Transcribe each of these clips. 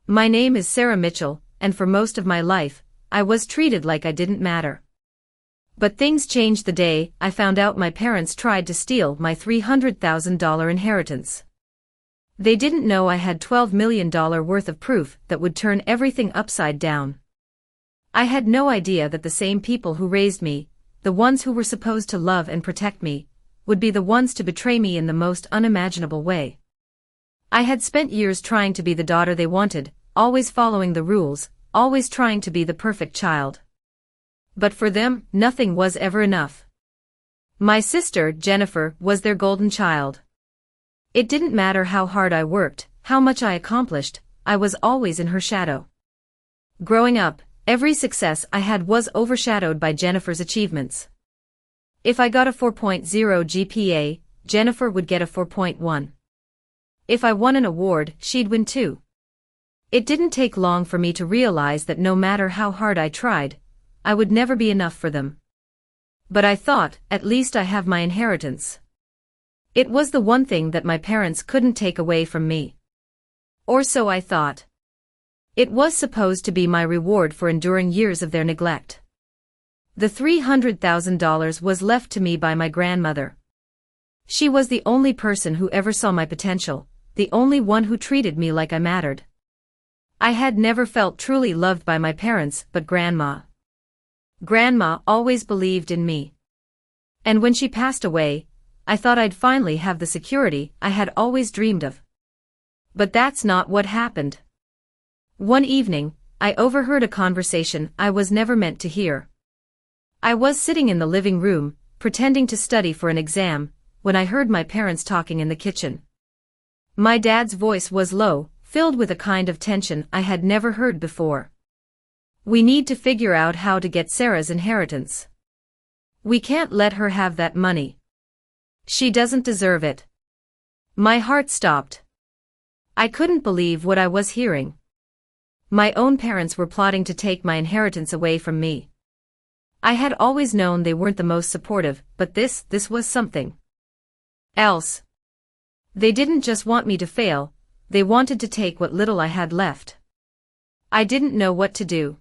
My name is Sarah Mitchell, and for most of my life, I was treated like I didn't matter. But things changed the day I found out my parents tried to steal my $300,000 inheritance. They didn't know I had $12 million worth of proof that would turn everything upside down. I had no idea that the same people who raised me, the ones who were supposed to love and protect me, would be the ones to betray me in the most unimaginable way. I had spent years trying to be the daughter they wanted, always following the rules, always trying to be the perfect child. But for them, nothing was ever enough. My sister, Jennifer, was their golden child. It didn't matter how hard I worked, how much I accomplished, I was always in her shadow. Growing up, every success I had was overshadowed by Jennifer's achievements. If I got a 4.0 GPA, Jennifer would get a 4.1. If I won an award, she'd win too. It didn't take long for me to realize that no matter how hard I tried, I would never be enough for them. But I thought, at least I have my inheritance. It was the one thing that my parents couldn't take away from me. Or so I thought. It was supposed to be my reward for enduring years of their neglect. The $300,000 was left to me by my grandmother. She was the only person who ever saw my potential, the only one who treated me like I mattered. I had never felt truly loved by my parents but Grandma. Grandma always believed in me. And when she passed away, I thought I'd finally have the security I had always dreamed of. But that's not what happened. One evening, I overheard a conversation I was never meant to hear. I was sitting in the living room, pretending to study for an exam, when I heard my parents talking in the kitchen. My dad's voice was low, filled with a kind of tension I had never heard before. We need to figure out how to get Sarah's inheritance. We can't let her have that money. She doesn't deserve it. My heart stopped. I couldn't believe what I was hearing. My own parents were plotting to take my inheritance away from me. I had always known they weren't the most supportive, but this was something else. They didn't just want me to fail, they wanted to take what little I had left. I didn't know what to do.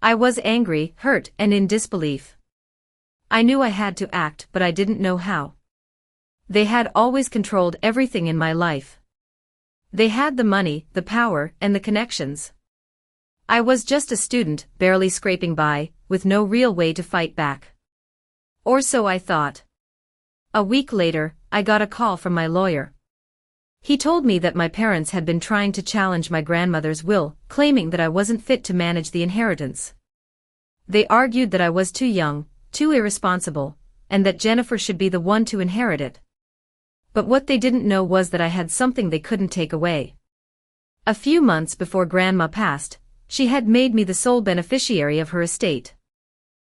I was angry, hurt, and in disbelief. I knew I had to act, but I didn't know how. They had always controlled everything in my life. They had the money, the power, and the connections. I was just a student, barely scraping by, with no real way to fight back. Or so I thought. A week later, I got a call from my lawyer. He told me that my parents had been trying to challenge my grandmother's will, claiming that I wasn't fit to manage the inheritance. They argued that I was too young, too irresponsible, and that Jennifer should be the one to inherit it. But what they didn't know was that I had something they couldn't take away. A few months before Grandma passed, she had made me the sole beneficiary of her estate.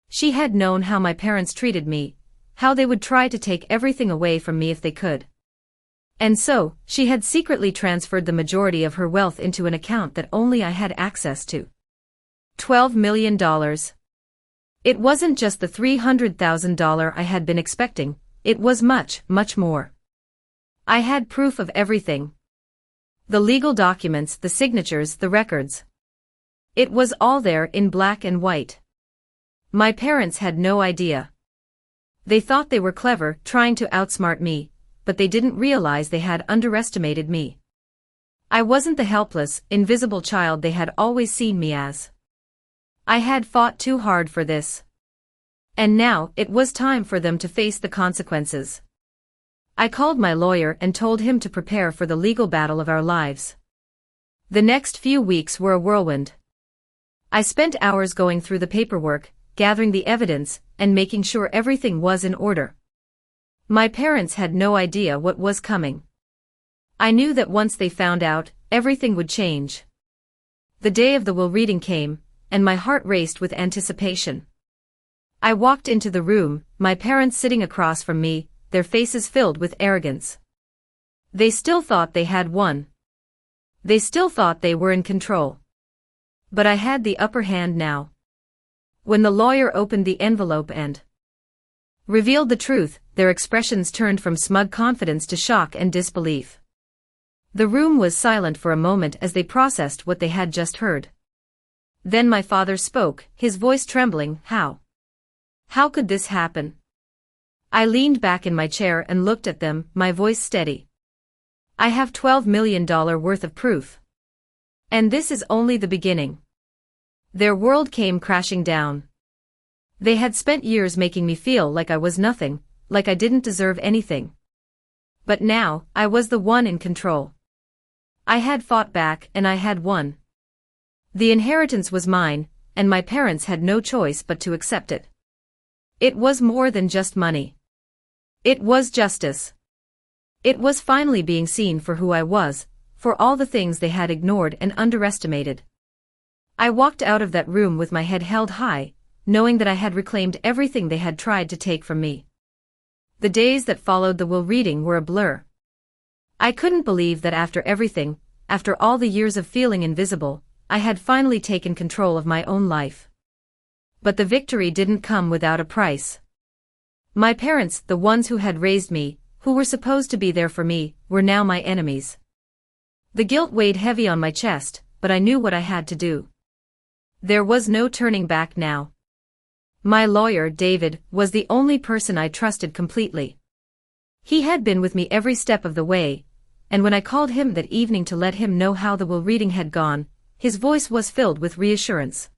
She had known how my parents treated me, how they would try to take everything away from me if they could. And so, she had secretly transferred the majority of her wealth into an account that only I had access to. $12 million. It wasn't just the $300,000 I had been expecting, it was much, much more. I had proof of everything. The legal documents, the signatures, the records. It was all there in black and white. My parents had no idea. They thought they were clever, trying to outsmart me, but they didn't realize they had underestimated me. I wasn't the helpless, invisible child they had always seen me as. I had fought too hard for this. And now, it was time for them to face the consequences. I called my lawyer and told him to prepare for the legal battle of our lives. The next few weeks were a whirlwind. I spent hours going through the paperwork, gathering the evidence, and making sure everything was in order. My parents had no idea what was coming. I knew that once they found out, everything would change. The day of the will reading came, and my heart raced with anticipation. I walked into the room, my parents sitting across from me, their faces filled with arrogance. They still thought they had won. They still thought they were in control. But I had the upper hand now. When the lawyer opened the envelope and revealed the truth, their expressions turned from smug confidence to shock and disbelief. The room was silent for a moment as they processed what they had just heard. Then my father spoke, his voice trembling. How? How could this happen? I leaned back in my chair and looked at them, my voice steady. I have $12 million worth of proof. And this is only the beginning. Their world came crashing down. They had spent years making me feel like I was nothing, like I didn't deserve anything. But now, I was the one in control. I had fought back and I had won. The inheritance was mine, and my parents had no choice but to accept it. It was more than just money. It was justice. It was finally being seen for who I was, for all the things they had ignored and underestimated. I walked out of that room with my head held high, knowing that I had reclaimed everything they had tried to take from me. The days that followed the will reading were a blur. I couldn't believe that after everything, after all the years of feeling invisible, I had finally taken control of my own life. But the victory didn't come without a price. My parents, the ones who had raised me, who were supposed to be there for me, were now my enemies. The guilt weighed heavy on my chest, but I knew what I had to do. There was no turning back now. My lawyer, David, was the only person I trusted completely. He had been with me every step of the way, and when I called him that evening to let him know how the will reading had gone, his voice was filled with reassurance.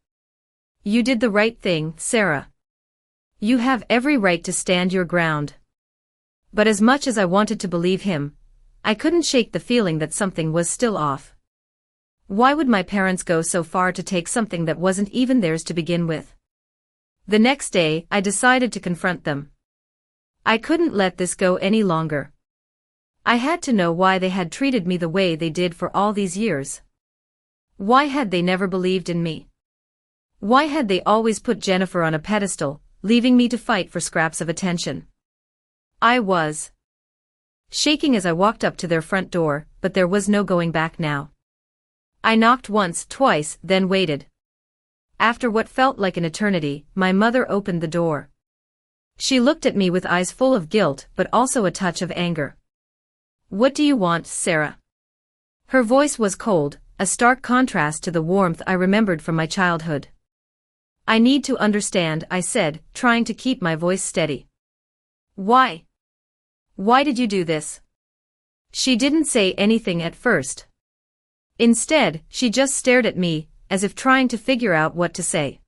You did the right thing, Sarah. You have every right to stand your ground. But as much as I wanted to believe him, I couldn't shake the feeling that something was still off. Why would my parents go so far to take something that wasn't even theirs to begin with? The next day, I decided to confront them. I couldn't let this go any longer. I had to know why they had treated me the way they did for all these years. Why had they never believed in me? Why had they always put Jennifer on a pedestal, leaving me to fight for scraps of attention? I was shaking as I walked up to their front door, but there was no going back now. I knocked once, twice, then waited. After what felt like an eternity, my mother opened the door. She looked at me with eyes full of guilt but also a touch of anger. What do you want, Sarah? Her voice was cold, a stark contrast to the warmth I remembered from my childhood. I need to understand, I said, trying to keep my voice steady. Why? Why did you do this? She didn't say anything at first. Instead, she just stared at me, as if trying to figure out what to say.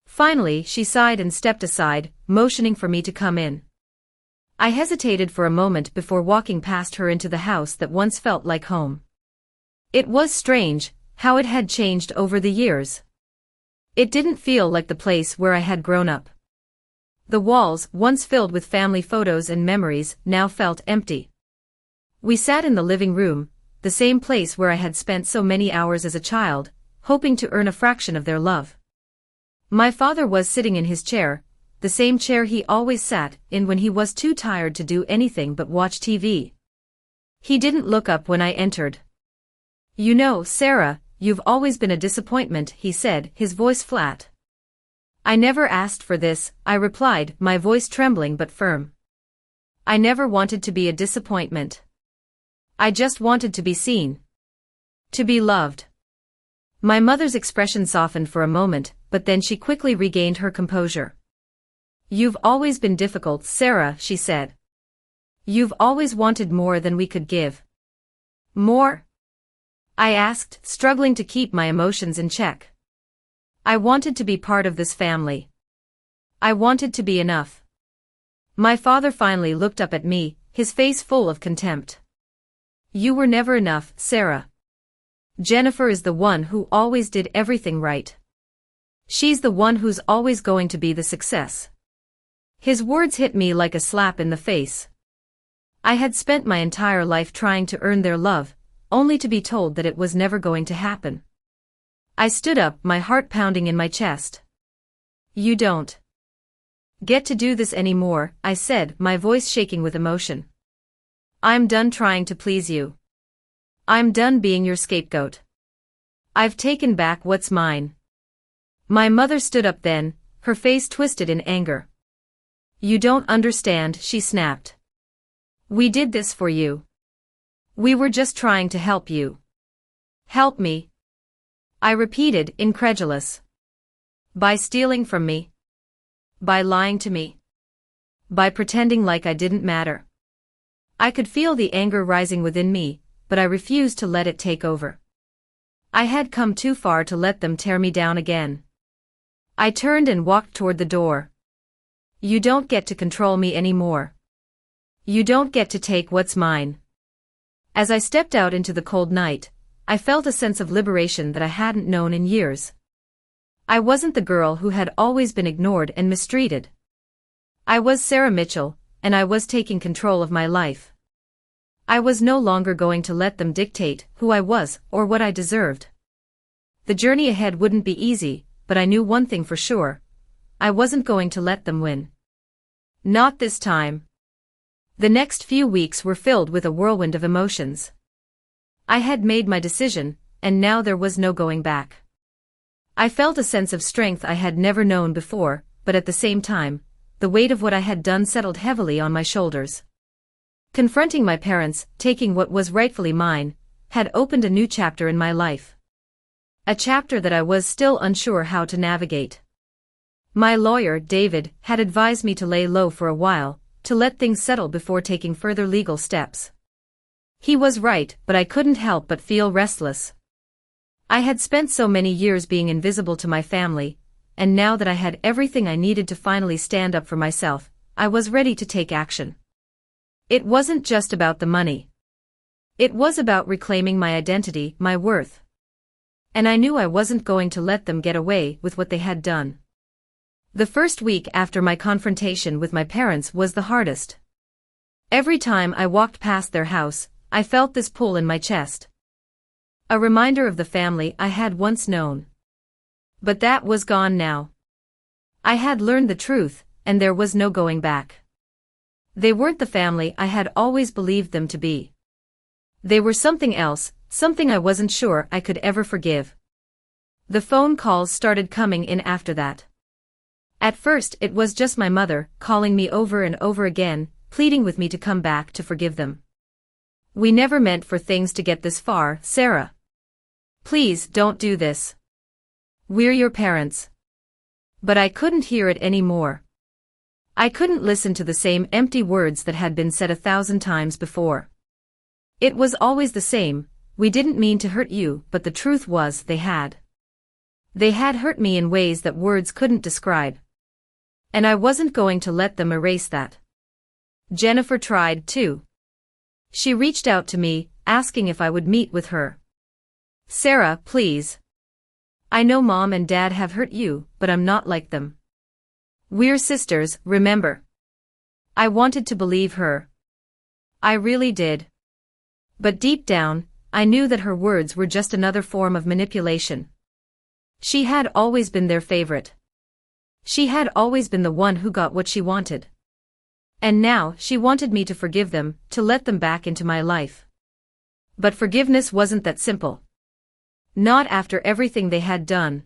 Finally, she sighed and stepped aside, motioning for me to come in. I hesitated for a moment before walking past her into the house that once felt like home. It was strange, how it had changed over the years. It didn't feel like the place where I had grown up. The walls, once filled with family photos and memories, now felt empty. We sat in the living room, the same place where I had spent so many hours as a child, hoping to earn a fraction of their love. My father was sitting in his chair, the same chair he always sat in when he was too tired to do anything but watch TV. He didn't look up when I entered. You know, Sarah, you've always been a disappointment, he said, his voice flat. I never asked for this, I replied, my voice trembling but firm. I never wanted to be a disappointment. I just wanted to be seen. To be loved. My mother's expression softened for a moment, but then she quickly regained her composure. You've always been difficult, Sarah, she said. You've always wanted more than we could give. More? I asked, struggling to keep my emotions in check. I wanted to be part of this family. I wanted to be enough. My father finally looked up at me, his face full of contempt. You were never enough, Sarah. Jennifer is the one who always did everything right. She's the one who's always going to be the success. His words hit me like a slap in the face. I had spent my entire life trying to earn their love, only to be told that it was never going to happen. I stood up, my heart pounding in my chest. You don't get to do this anymore, I said, my voice shaking with emotion. I'm done trying to please you. I'm done being your scapegoat. I've taken back what's mine. My mother stood up then, her face twisted in anger. You don't understand, she snapped. We did this for you. We were just trying to help you. Help me? I repeated, incredulous. By stealing from me? By lying to me? By pretending like I didn't matter? I could feel the anger rising within me, but I refused to let it take over. I had come too far to let them tear me down again. I turned and walked toward the door. You don't get to control me anymore. You don't get to take what's mine. As I stepped out into the cold night, I felt a sense of liberation that I hadn't known in years. I wasn't the girl who had always been ignored and mistreated. I was Sarah Mitchell, and I was taking control of my life. I was no longer going to let them dictate who I was or what I deserved. The journey ahead wouldn't be easy, but I knew one thing for sure. I wasn't going to let them win. Not this time. The next few weeks were filled with a whirlwind of emotions. I had made my decision, and now there was no going back. I felt a sense of strength I had never known before, but at the same time, the weight of what I had done settled heavily on my shoulders. Confronting my parents, taking what was rightfully mine, had opened a new chapter in my life. A chapter that I was still unsure how to navigate. My lawyer, David, had advised me to lay low for a while, to let things settle before taking further legal steps. He was right, but I couldn't help but feel restless. I had spent so many years being invisible to my family, and now that I had everything I needed to finally stand up for myself, I was ready to take action. It wasn't just about the money. It was about reclaiming my identity, my worth. And I knew I wasn't going to let them get away with what they had done. The first week after my confrontation with my parents was the hardest. Every time I walked past their house, I felt this pull in my chest. A reminder of the family I had once known. But that was gone now. I had learned the truth, and there was no going back. They weren't the family I had always believed them to be. They were something else, something I wasn't sure I could ever forgive. The phone calls started coming in after that. At first it was just my mother, calling me over and over again, pleading with me to come back to forgive them. We never meant for things to get this far, Sarah. Please don't do this. We're your parents. But I couldn't hear it anymore. I couldn't listen to the same empty words that had been said 1,000 times before. It was always the same, we didn't mean to hurt you, but the truth was they had. They had hurt me in ways that words couldn't describe. And I wasn't going to let them erase that. Jennifer tried too. She reached out to me, asking if I would meet with her. Sarah, please. I know Mom and Dad have hurt you, but I'm not like them. We're sisters, remember? I wanted to believe her. I really did. But deep down, I knew that her words were just another form of manipulation. She had always been their favorite. She had always been the one who got what she wanted. And now she wanted me to forgive them, to let them back into my life. But forgiveness wasn't that simple. Not after everything they had done.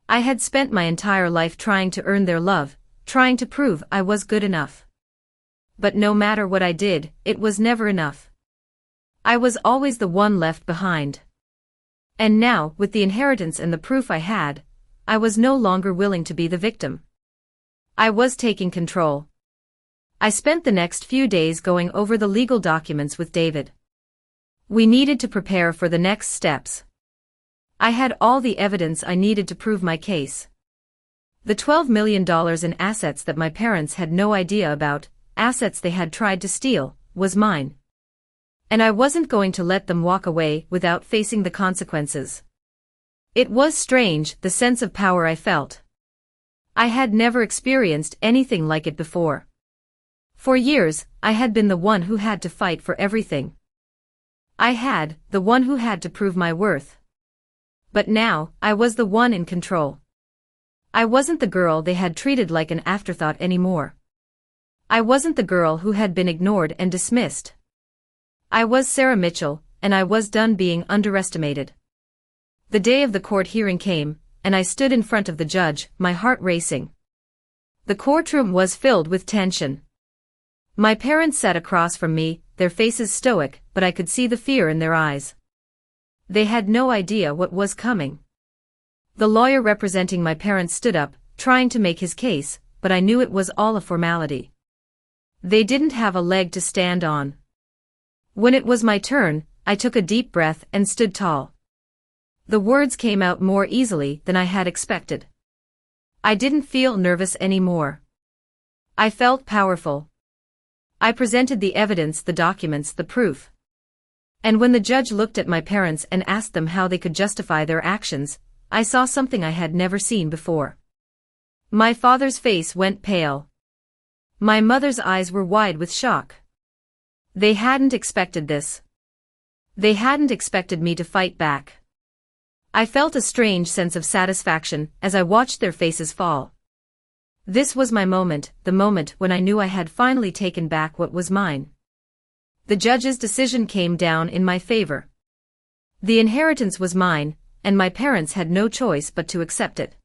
I had spent my entire life trying to earn their love, trying to prove I was good enough. But no matter what I did, it was never enough. I was always the one left behind. And now, with the inheritance and the proof I had, I was no longer willing to be the victim. I was taking control. I spent the next few days going over the legal documents with David. We needed to prepare for the next steps. I had all the evidence I needed to prove my case. The $12 million in assets that my parents had no idea about, assets they had tried to steal, was mine. And I wasn't going to let them walk away without facing the consequences. It was strange, the sense of power I felt. I had never experienced anything like it before. For years, I had been the one who had to fight for everything. The one who had to prove my worth. But now, I was the one in control. I wasn't the girl they had treated like an afterthought anymore. I wasn't the girl who had been ignored and dismissed. I was Sarah Mitchell, and I was done being underestimated. The day of the court hearing came, and I stood in front of the judge, my heart racing. The courtroom was filled with tension. My parents sat across from me, their faces stoic, but I could see the fear in their eyes. They had no idea what was coming. The lawyer representing my parents stood up, trying to make his case, but I knew it was all a formality. They didn't have a leg to stand on. When it was my turn, I took a deep breath and stood tall. The words came out more easily than I had expected. I didn't feel nervous anymore. I felt powerful. I presented the evidence, the documents, the proof. And when the judge looked at my parents and asked them how they could justify their actions, I saw something I had never seen before. My father's face went pale. My mother's eyes were wide with shock. They hadn't expected this. They hadn't expected me to fight back. I felt a strange sense of satisfaction as I watched their faces fall. This was my moment, the moment when I knew I had finally taken back what was mine. The judge's decision came down in my favor. The inheritance was mine, and my parents had no choice but to accept it.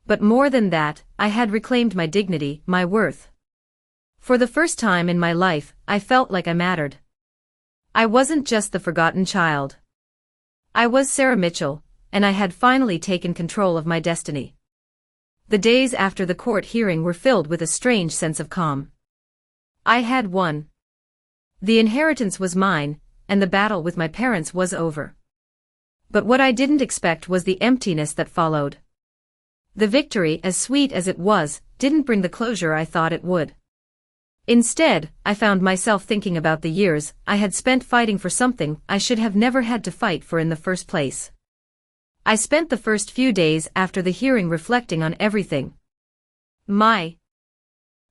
But more than that, I had reclaimed my dignity, my worth. For the first time in my life, I felt like I mattered. I wasn't just the forgotten child. I was Sarah Mitchell, and I had finally taken control of my destiny. The days after the court hearing were filled with a strange sense of calm. I had won. The inheritance was mine, and the battle with my parents was over. But what I didn't expect was the emptiness that followed. The victory, as sweet as it was, didn't bring the closure I thought it would. Instead, I found myself thinking about the years I had spent fighting for something I should have never had to fight for in the first place. I spent the first few days after the hearing reflecting on everything. My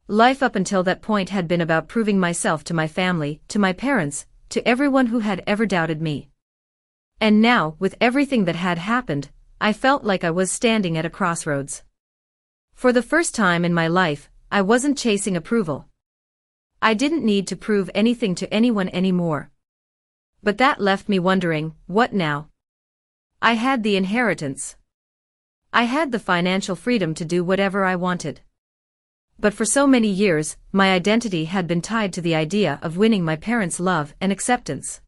life up until that point had been about proving myself to my family, to my parents, to everyone who had ever doubted me. And now, with everything that had happened, I felt like I was standing at a crossroads. For the first time in my life, I wasn't chasing approval. I didn't need to prove anything to anyone anymore. But that left me wondering, what now? I had the inheritance. I had the financial freedom to do whatever I wanted. But for so many years, my identity had been tied to the idea of winning my parents' love and acceptance.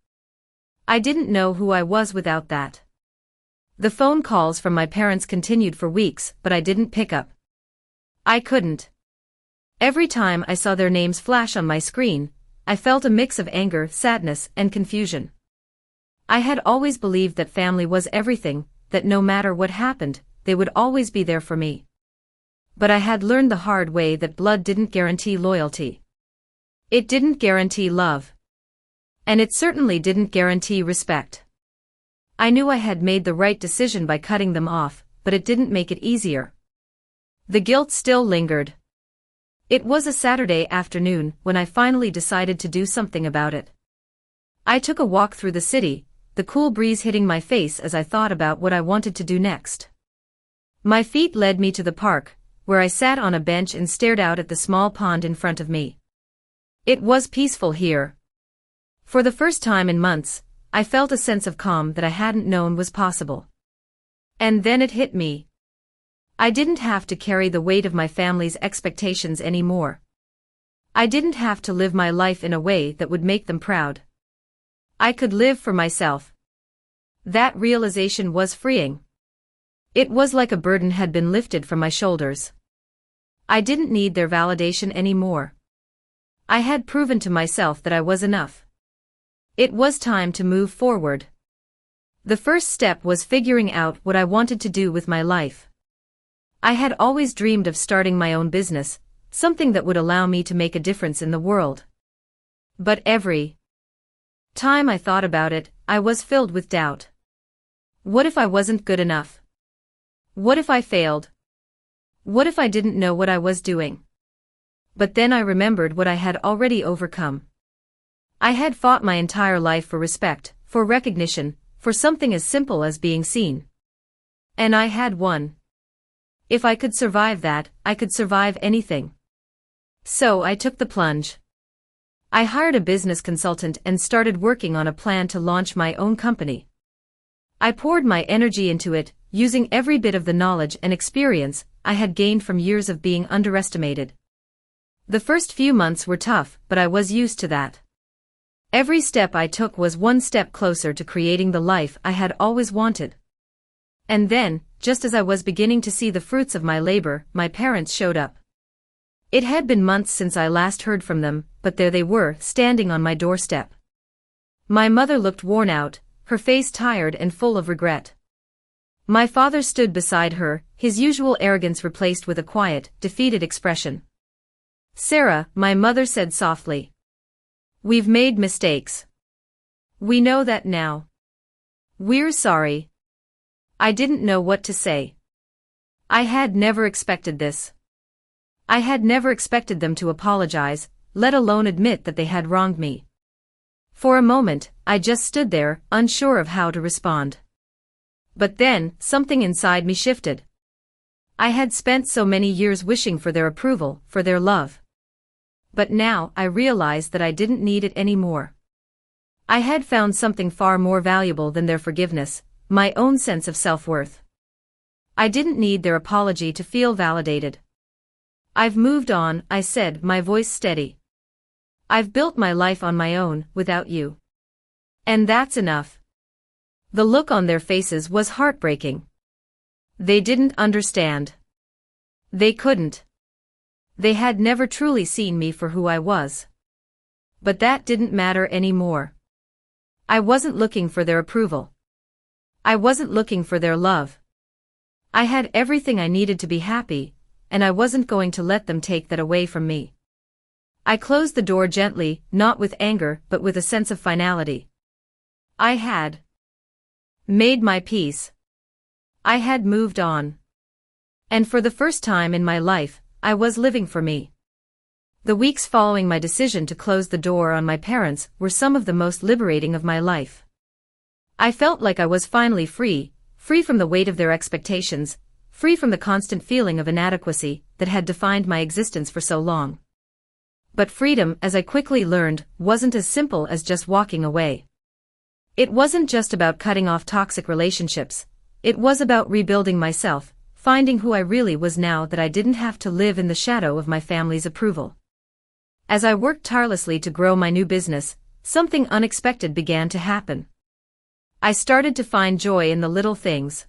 I didn't know who I was without that. The phone calls from my parents continued for weeks, but I didn't pick up. I couldn't. Every time I saw their names flash on my screen, I felt a mix of anger, sadness, and confusion. I had always believed that family was everything, that no matter what happened, they would always be there for me. But I had learned the hard way that blood didn't guarantee loyalty. It didn't guarantee love. And it certainly didn't guarantee respect. I knew I had made the right decision by cutting them off, but it didn't make it easier. The guilt still lingered. It was a Saturday afternoon when I finally decided to do something about it. I took a walk through the city, the cool breeze hitting my face as I thought about what I wanted to do next. My feet led me to the park, where I sat on a bench and stared out at the small pond in front of me. It was peaceful here. For the first time in months, I felt a sense of calm that I hadn't known was possible. And then it hit me. I didn't have to carry the weight of my family's expectations anymore. I didn't have to live my life in a way that would make them proud. I could live for myself. That realization was freeing. It was like a burden had been lifted from my shoulders. I didn't need their validation anymore. I had proven to myself that I was enough. It was time to move forward. The first step was figuring out what I wanted to do with my life. I had always dreamed of starting my own business, something that would allow me to make a difference in the world. But every time I thought about it, I was filled with doubt. What if I wasn't good enough? What if I failed? What if I didn't know what I was doing? But then I remembered what I had already overcome. I had fought my entire life for respect, for recognition, for something as simple as being seen. And I had won. If I could survive that, I could survive anything. So I took the plunge. I hired a business consultant and started working on a plan to launch my own company. I poured my energy into it, using every bit of the knowledge and experience I had gained from years of being underestimated. The first few months were tough, but I was used to that. Every step I took was one step closer to creating the life I had always wanted. And then, just as I was beginning to see the fruits of my labor, my parents showed up. It had been months since I last heard from them, but there they were, standing on my doorstep. My mother looked worn out, her face tired and full of regret. My father stood beside her, his usual arrogance replaced with a quiet, defeated expression. "Sarah," my mother said softly. "We've made mistakes. We know that now. We're sorry." I didn't know what to say. I had never expected this. I had never expected them to apologize, let alone admit that they had wronged me. For a moment, I just stood there, unsure of how to respond. But then, something inside me shifted. I had spent so many years wishing for their approval, for their love. But now, I realized that I didn't need it anymore. I had found something far more valuable than their forgiveness, my own sense of self-worth. I didn't need their apology to feel validated. "I've moved on," I said, my voice steady. "I've built my life on my own, without you. And that's enough." The look on their faces was heartbreaking. They didn't understand. They couldn't. They had never truly seen me for who I was. But that didn't matter anymore. I wasn't looking for their approval. I wasn't looking for their love. I had everything I needed to be happy, and I wasn't going to let them take that away from me. I closed the door gently, not with anger, but with a sense of finality. I had made my peace. I had moved on. And for the first time in my life, I was living for me. The weeks following my decision to close the door on my parents were some of the most liberating of my life. I felt like I was finally free from the weight of their expectations, free from the constant feeling of inadequacy that had defined my existence for so long. But freedom, as I quickly learned, wasn't as simple as just walking away. It wasn't just about cutting off toxic relationships, it was about rebuilding myself, finding who I really was now that I didn't have to live in the shadow of my family's approval. As I worked tirelessly to grow my new business, something unexpected began to happen. I started to find joy in the little things.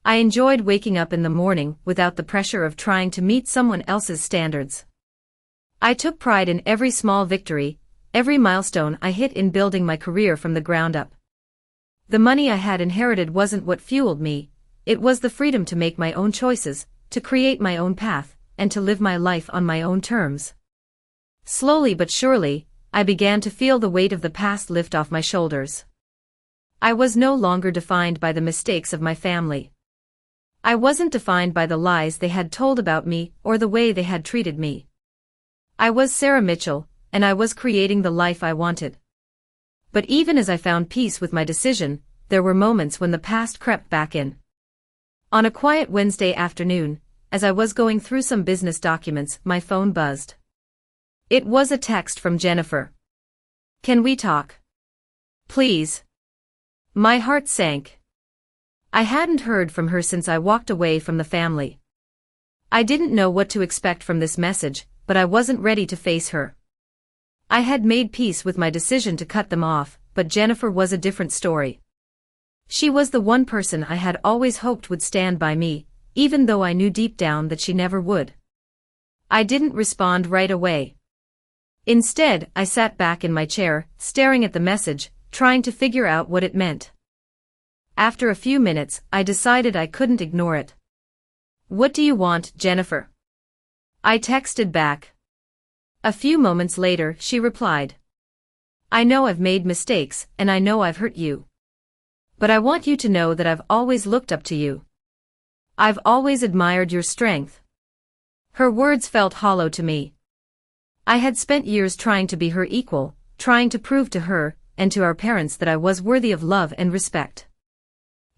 I enjoyed waking up in the morning without the pressure of trying to meet someone else's standards. I took pride in every small victory, every milestone I hit in building my career from the ground up. The money I had inherited wasn't what fueled me, it was the freedom to make my own choices, to create my own path, and to live my life on my own terms. Slowly but surely, I began to feel the weight of the past lift off my shoulders. I was no longer defined by the mistakes of my family. I wasn't defined by the lies they had told about me or the way they had treated me. I was Sarah Mitchell, and I was creating the life I wanted. But even as I found peace with my decision, there were moments when the past crept back in. On a quiet Wednesday afternoon, as I was going through some business documents, my phone buzzed. It was a text from Jennifer. "Can we talk? Please?" My heart sank. I hadn't heard from her since I walked away from the family. I didn't know what to expect from this message, but I wasn't ready to face her. I had made peace with my decision to cut them off, but Jennifer was a different story. She was the one person I had always hoped would stand by me, even though I knew deep down that she never would. I didn't respond right away. Instead, I sat back in my chair, staring at the message, trying to figure out what it meant. After a few minutes, I decided I couldn't ignore it. "What do you want, Jennifer?" I texted back. A few moments later, she replied. "I know I've made mistakes, and I know I've hurt you. But I want you to know that I've always looked up to you. I've always admired your strength." Her words felt hollow to me. I had spent years trying to be her equal, trying to prove to her, and to our parents that I was worthy of love and respect.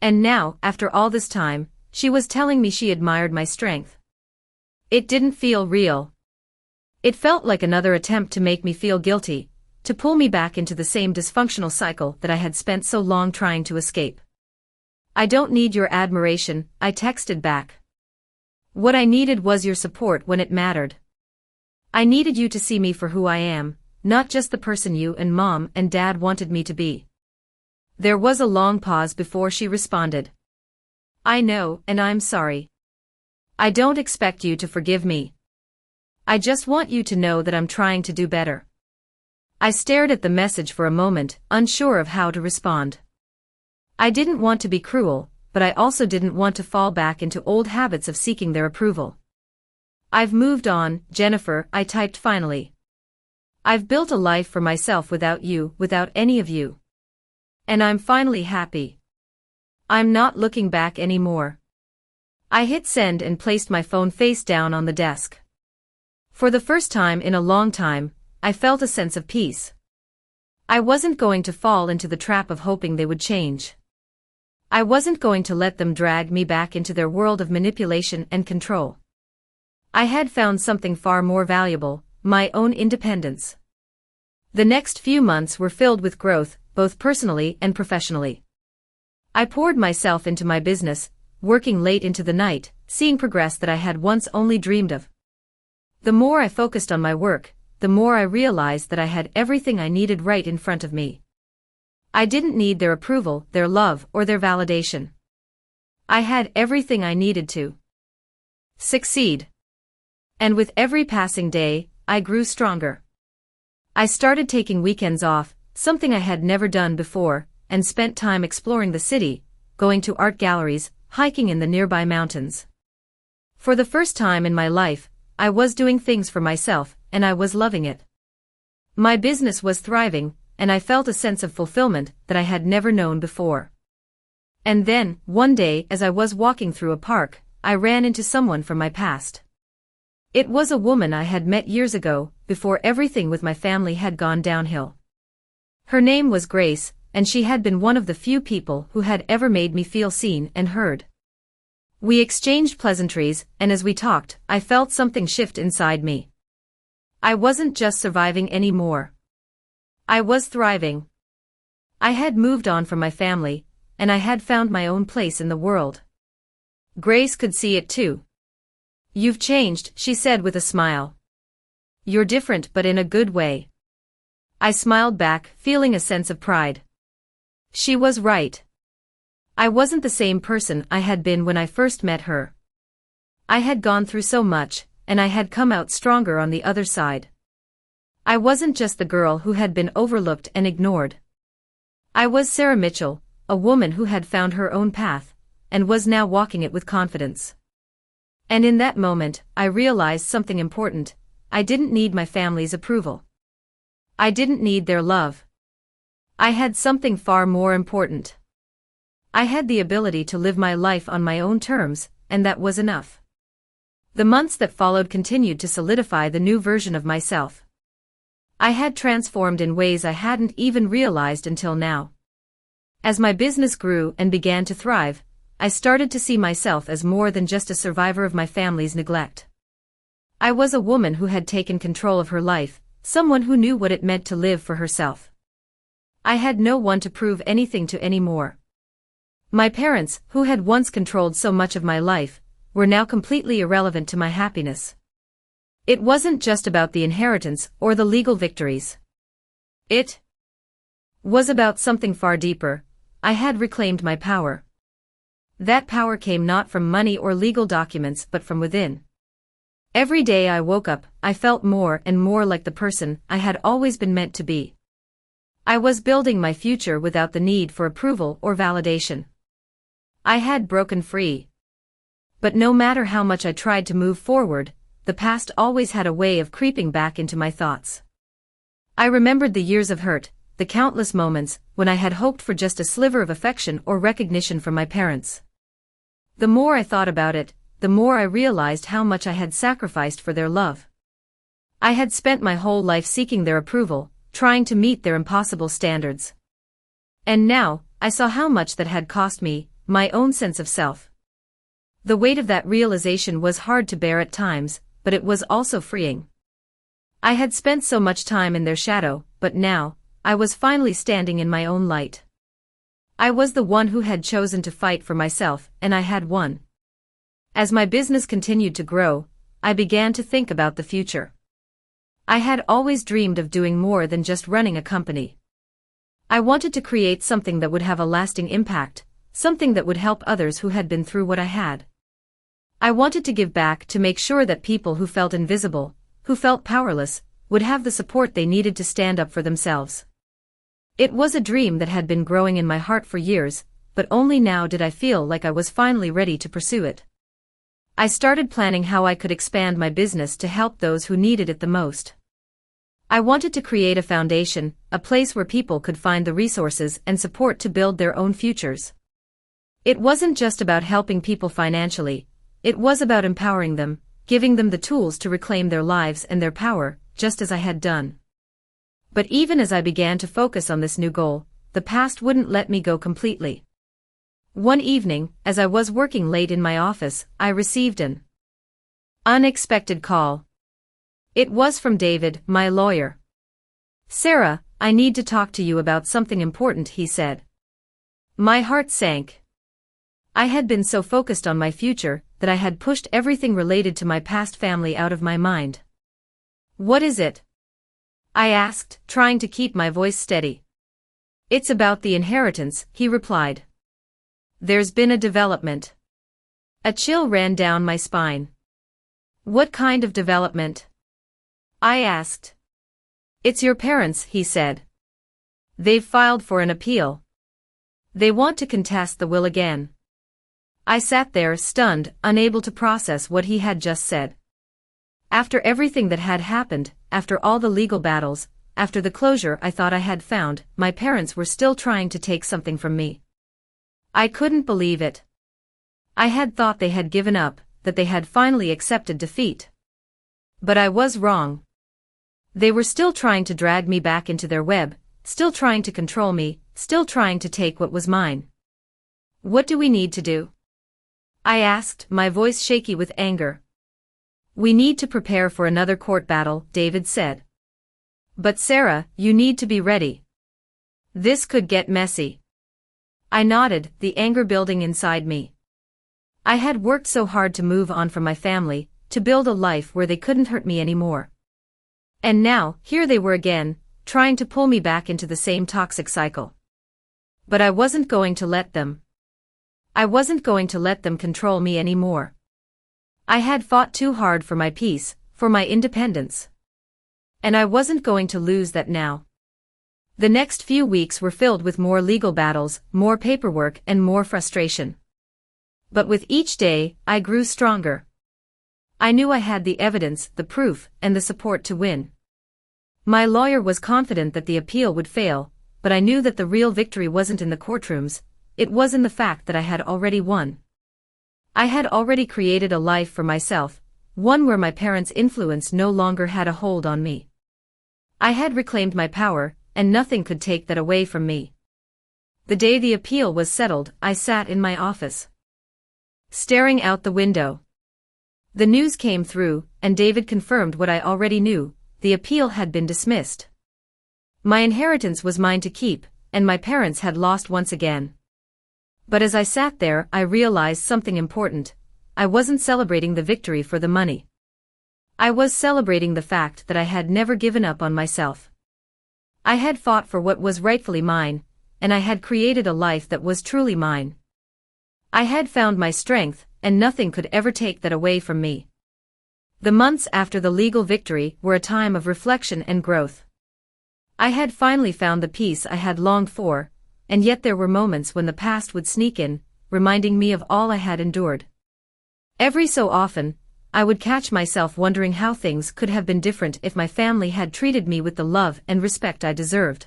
And now, after all this time, she was telling me she admired my strength. It didn't feel real. It felt like another attempt to make me feel guilty, to pull me back into the same dysfunctional cycle that I had spent so long trying to escape. "I don't need your admiration," I texted back. "What I needed was your support when it mattered. I needed you to see me for who I am, not just the person you and Mom and Dad wanted me to be. There was a long pause before she responded. I know, and I'm sorry. I don't expect you to forgive me. I just want you to know that I'm trying to do better. I stared at the message for a moment, unsure of how to respond. I didn't want to be cruel, but I also didn't want to fall back into old habits of seeking their approval. I've moved on, Jennifer, I typed finally. I've built a life for myself without you, without any of you. And I'm finally happy. I'm not looking back anymore. I hit send and placed my phone face down on the desk. For the first time in a long time, I felt a sense of peace. I wasn't going to fall into the trap of hoping they would change. I wasn't going to let them drag me back into their world of manipulation and control. I had found something far more valuable, my own independence. The next few months were filled with growth, both personally and professionally. I poured myself into my business, working late into the night, seeing progress that I had once only dreamed of. The more I focused on my work, the more I realized that I had everything I needed right in front of me. I didn't need their approval, their love, or their validation. I had everything I needed to succeed. And with every passing day, I grew stronger. I started taking weekends off, something I had never done before, and spent time exploring the city, going to art galleries, hiking in the nearby mountains. For the first time in my life, I was doing things for myself, and I was loving it. My business was thriving, and I felt a sense of fulfillment that I had never known before. And then, one day as I was walking through a park, I ran into someone from my past. It was a woman I had met years ago, before everything with my family had gone downhill. Her name was Grace, and she had been one of the few people who had ever made me feel seen and heard. We exchanged pleasantries, and as we talked, I felt something shift inside me. I wasn't just surviving anymore. I was thriving. I had moved on from my family, and I had found my own place in the world. Grace could see it too. You've changed, she said with a smile. You're different, but in a good way. I smiled back, feeling a sense of pride. She was right. I wasn't the same person I had been when I first met her. I had gone through so much, and I had come out stronger on the other side. I wasn't just the girl who had been overlooked and ignored. I was Sarah Mitchell, a woman who had found her own path, and was now walking it with confidence. And in that moment, I realized something important. I didn't need my family's approval. I didn't need their love. I had something far more important. I had the ability to live my life on my own terms, and that was enough. The months that followed continued to solidify the new version of myself. I had transformed in ways I hadn't even realized until now. As my business grew and began to thrive, I started to see myself as more than just a survivor of my family's neglect. I was a woman who had taken control of her life, someone who knew what it meant to live for herself. I had no one to prove anything to anymore. My parents, who had once controlled so much of my life, were now completely irrelevant to my happiness. It wasn't just about the inheritance or the legal victories. It was about something far deeper. I had reclaimed my power. That power came not from money or legal documents but from within. Every day I woke up, I felt more and more like the person I had always been meant to be. I was building my future without the need for approval or validation. I had broken free. But no matter how much I tried to move forward, the past always had a way of creeping back into my thoughts. I remembered the years of hurt, the countless moments when I had hoped for just a sliver of affection or recognition from my parents. The more I thought about it, the more I realized how much I had sacrificed for their love. I had spent my whole life seeking their approval, trying to meet their impossible standards. And now, I saw how much that had cost me, my own sense of self. The weight of that realization was hard to bear at times, but it was also freeing. I had spent so much time in their shadow, but now, I was finally standing in my own light. I was the one who had chosen to fight for myself, and I had won. As my business continued to grow, I began to think about the future. I had always dreamed of doing more than just running a company. I wanted to create something that would have a lasting impact, something that would help others who had been through what I had. I wanted to give back, to make sure that people who felt invisible, who felt powerless, would have the support they needed to stand up for themselves. It was a dream that had been growing in my heart for years, but only now did I feel like I was finally ready to pursue it. I started planning how I could expand my business to help those who needed it the most. I wanted to create a foundation, a place where people could find the resources and support to build their own futures. It wasn't just about helping people financially, it was about empowering them, giving them the tools to reclaim their lives and their power, just as I had done. But even as I began to focus on this new goal, the past wouldn't let me go completely. One evening, as I was working late in my office, I received an unexpected call. It was from David, my lawyer. "Sarah, I need to talk to you about something important," he said. My heart sank. I had been so focused on my future that I had pushed everything related to my past family out of my mind. "What is it?" I asked, trying to keep my voice steady. "It's about the inheritance," he replied. "There's been a development." A chill ran down my spine. "What kind of development?" I asked. "It's your parents," he said. "They've filed for an appeal. They want to contest the will again." I sat there, stunned, unable to process what he had just said. After everything that had happened, after all the legal battles, after the closure I thought I had found, my parents were still trying to take something from me. I couldn't believe it. I had thought they had given up, that they had finally accepted defeat. But I was wrong. They were still trying to drag me back into their web, still trying to control me, still trying to take what was mine. "What do we need to do?" I asked, my voice shaky with anger. "We need to prepare for another court battle," David said. "But Sarah, you need to be ready. This could get messy." I nodded, the anger building inside me. I had worked so hard to move on from my family, to build a life where they couldn't hurt me anymore. And now, here they were again, trying to pull me back into the same toxic cycle. But I wasn't going to let them. I wasn't going to let them control me anymore. I had fought too hard for my peace, for my independence. And I wasn't going to lose that now. The next few weeks were filled with more legal battles, more paperwork, and more frustration. But with each day, I grew stronger. I knew I had the evidence, the proof, and the support to win. My lawyer was confident that the appeal would fail, but I knew that the real victory wasn't in the courtrooms, it was in the fact that I had already won. I had already created a life for myself, one where my parents' influence no longer had a hold on me. I had reclaimed my power, and nothing could take that away from me. The day the appeal was settled, I sat in my office, staring out the window. The news came through, and David confirmed what I already knew: the appeal had been dismissed. My inheritance was mine to keep, and my parents had lost once again. But as I sat there, I realized something important. I wasn't celebrating the victory for the money. I was celebrating the fact that I had never given up on myself. I had fought for what was rightfully mine, and I had created a life that was truly mine. I had found my strength, and nothing could ever take that away from me. The months after the legal victory were a time of reflection and growth. I had finally found the peace I had longed for, and yet there were moments when the past would sneak in, reminding me of all I had endured. Every so often, I would catch myself wondering how things could have been different if my family had treated me with the love and respect I deserved.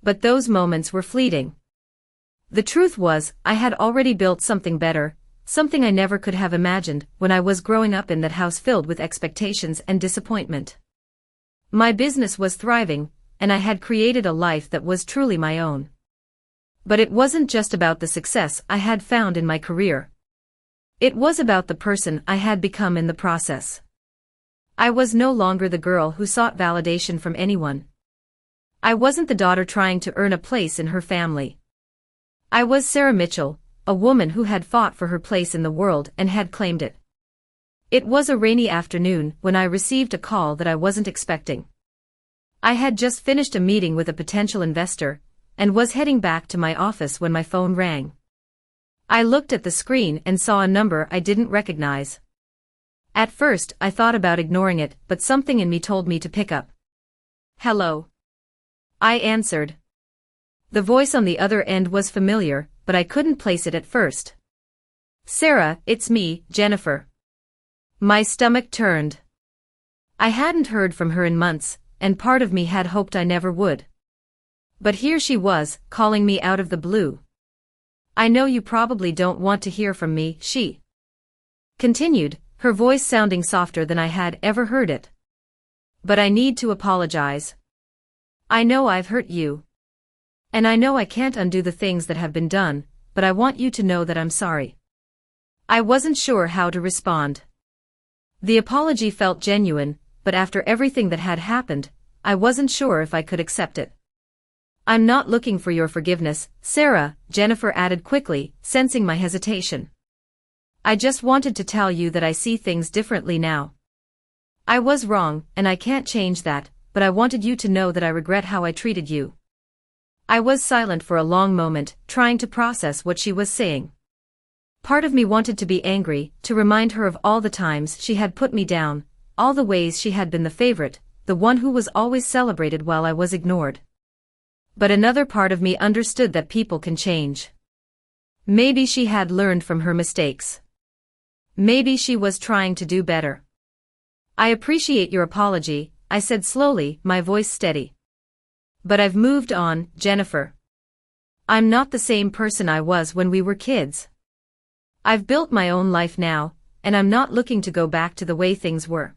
But those moments were fleeting. The truth was, I had already built something better, something I never could have imagined when I was growing up in that house filled with expectations and disappointment. My business was thriving, and I had created a life that was truly my own. But it wasn't just about the success I had found in my career. It was about the person I had become in the process. I was no longer the girl who sought validation from anyone. I wasn't the daughter trying to earn a place in her family. I was Sarah Mitchell, a woman who had fought for her place in the world and had claimed it. It was a rainy afternoon when I received a call that I wasn't expecting. I had just finished a meeting with a potential investor and was heading back to my office when my phone rang. I looked at the screen and saw a number I didn't recognize. At first, I thought about ignoring it, but something in me told me to pick up. "Hello," I answered. The voice on the other end was familiar, but I couldn't place it at first. "Sarah, it's me, Jennifer." My stomach turned. I hadn't heard from her in months, and part of me had hoped I never would. But here she was, calling me out of the blue. "I know you probably don't want to hear from me," she continued, her voice sounding softer than I had ever heard it. "But I need to apologize. I know I've hurt you. And I know I can't undo the things that have been done, but I want you to know that I'm sorry." I wasn't sure how to respond. The apology felt genuine, but after everything that had happened, I wasn't sure if I could accept it. "I'm not looking for your forgiveness, Sarah," Jennifer added quickly, sensing my hesitation. "I just wanted to tell you that I see things differently now. I was wrong, and I can't change that, but I wanted you to know that I regret how I treated you." I was silent for a long moment, trying to process what she was saying. Part of me wanted to be angry, to remind her of all the times she had put me down, all the ways she had been the favorite, the one who was always celebrated while I was ignored. But another part of me understood that people can change. Maybe she had learned from her mistakes. Maybe she was trying to do better. "I appreciate your apology," I said slowly, my voice steady. "But I've moved on, Jennifer. I'm not the same person I was when we were kids. I've built my own life now, and I'm not looking to go back to the way things were."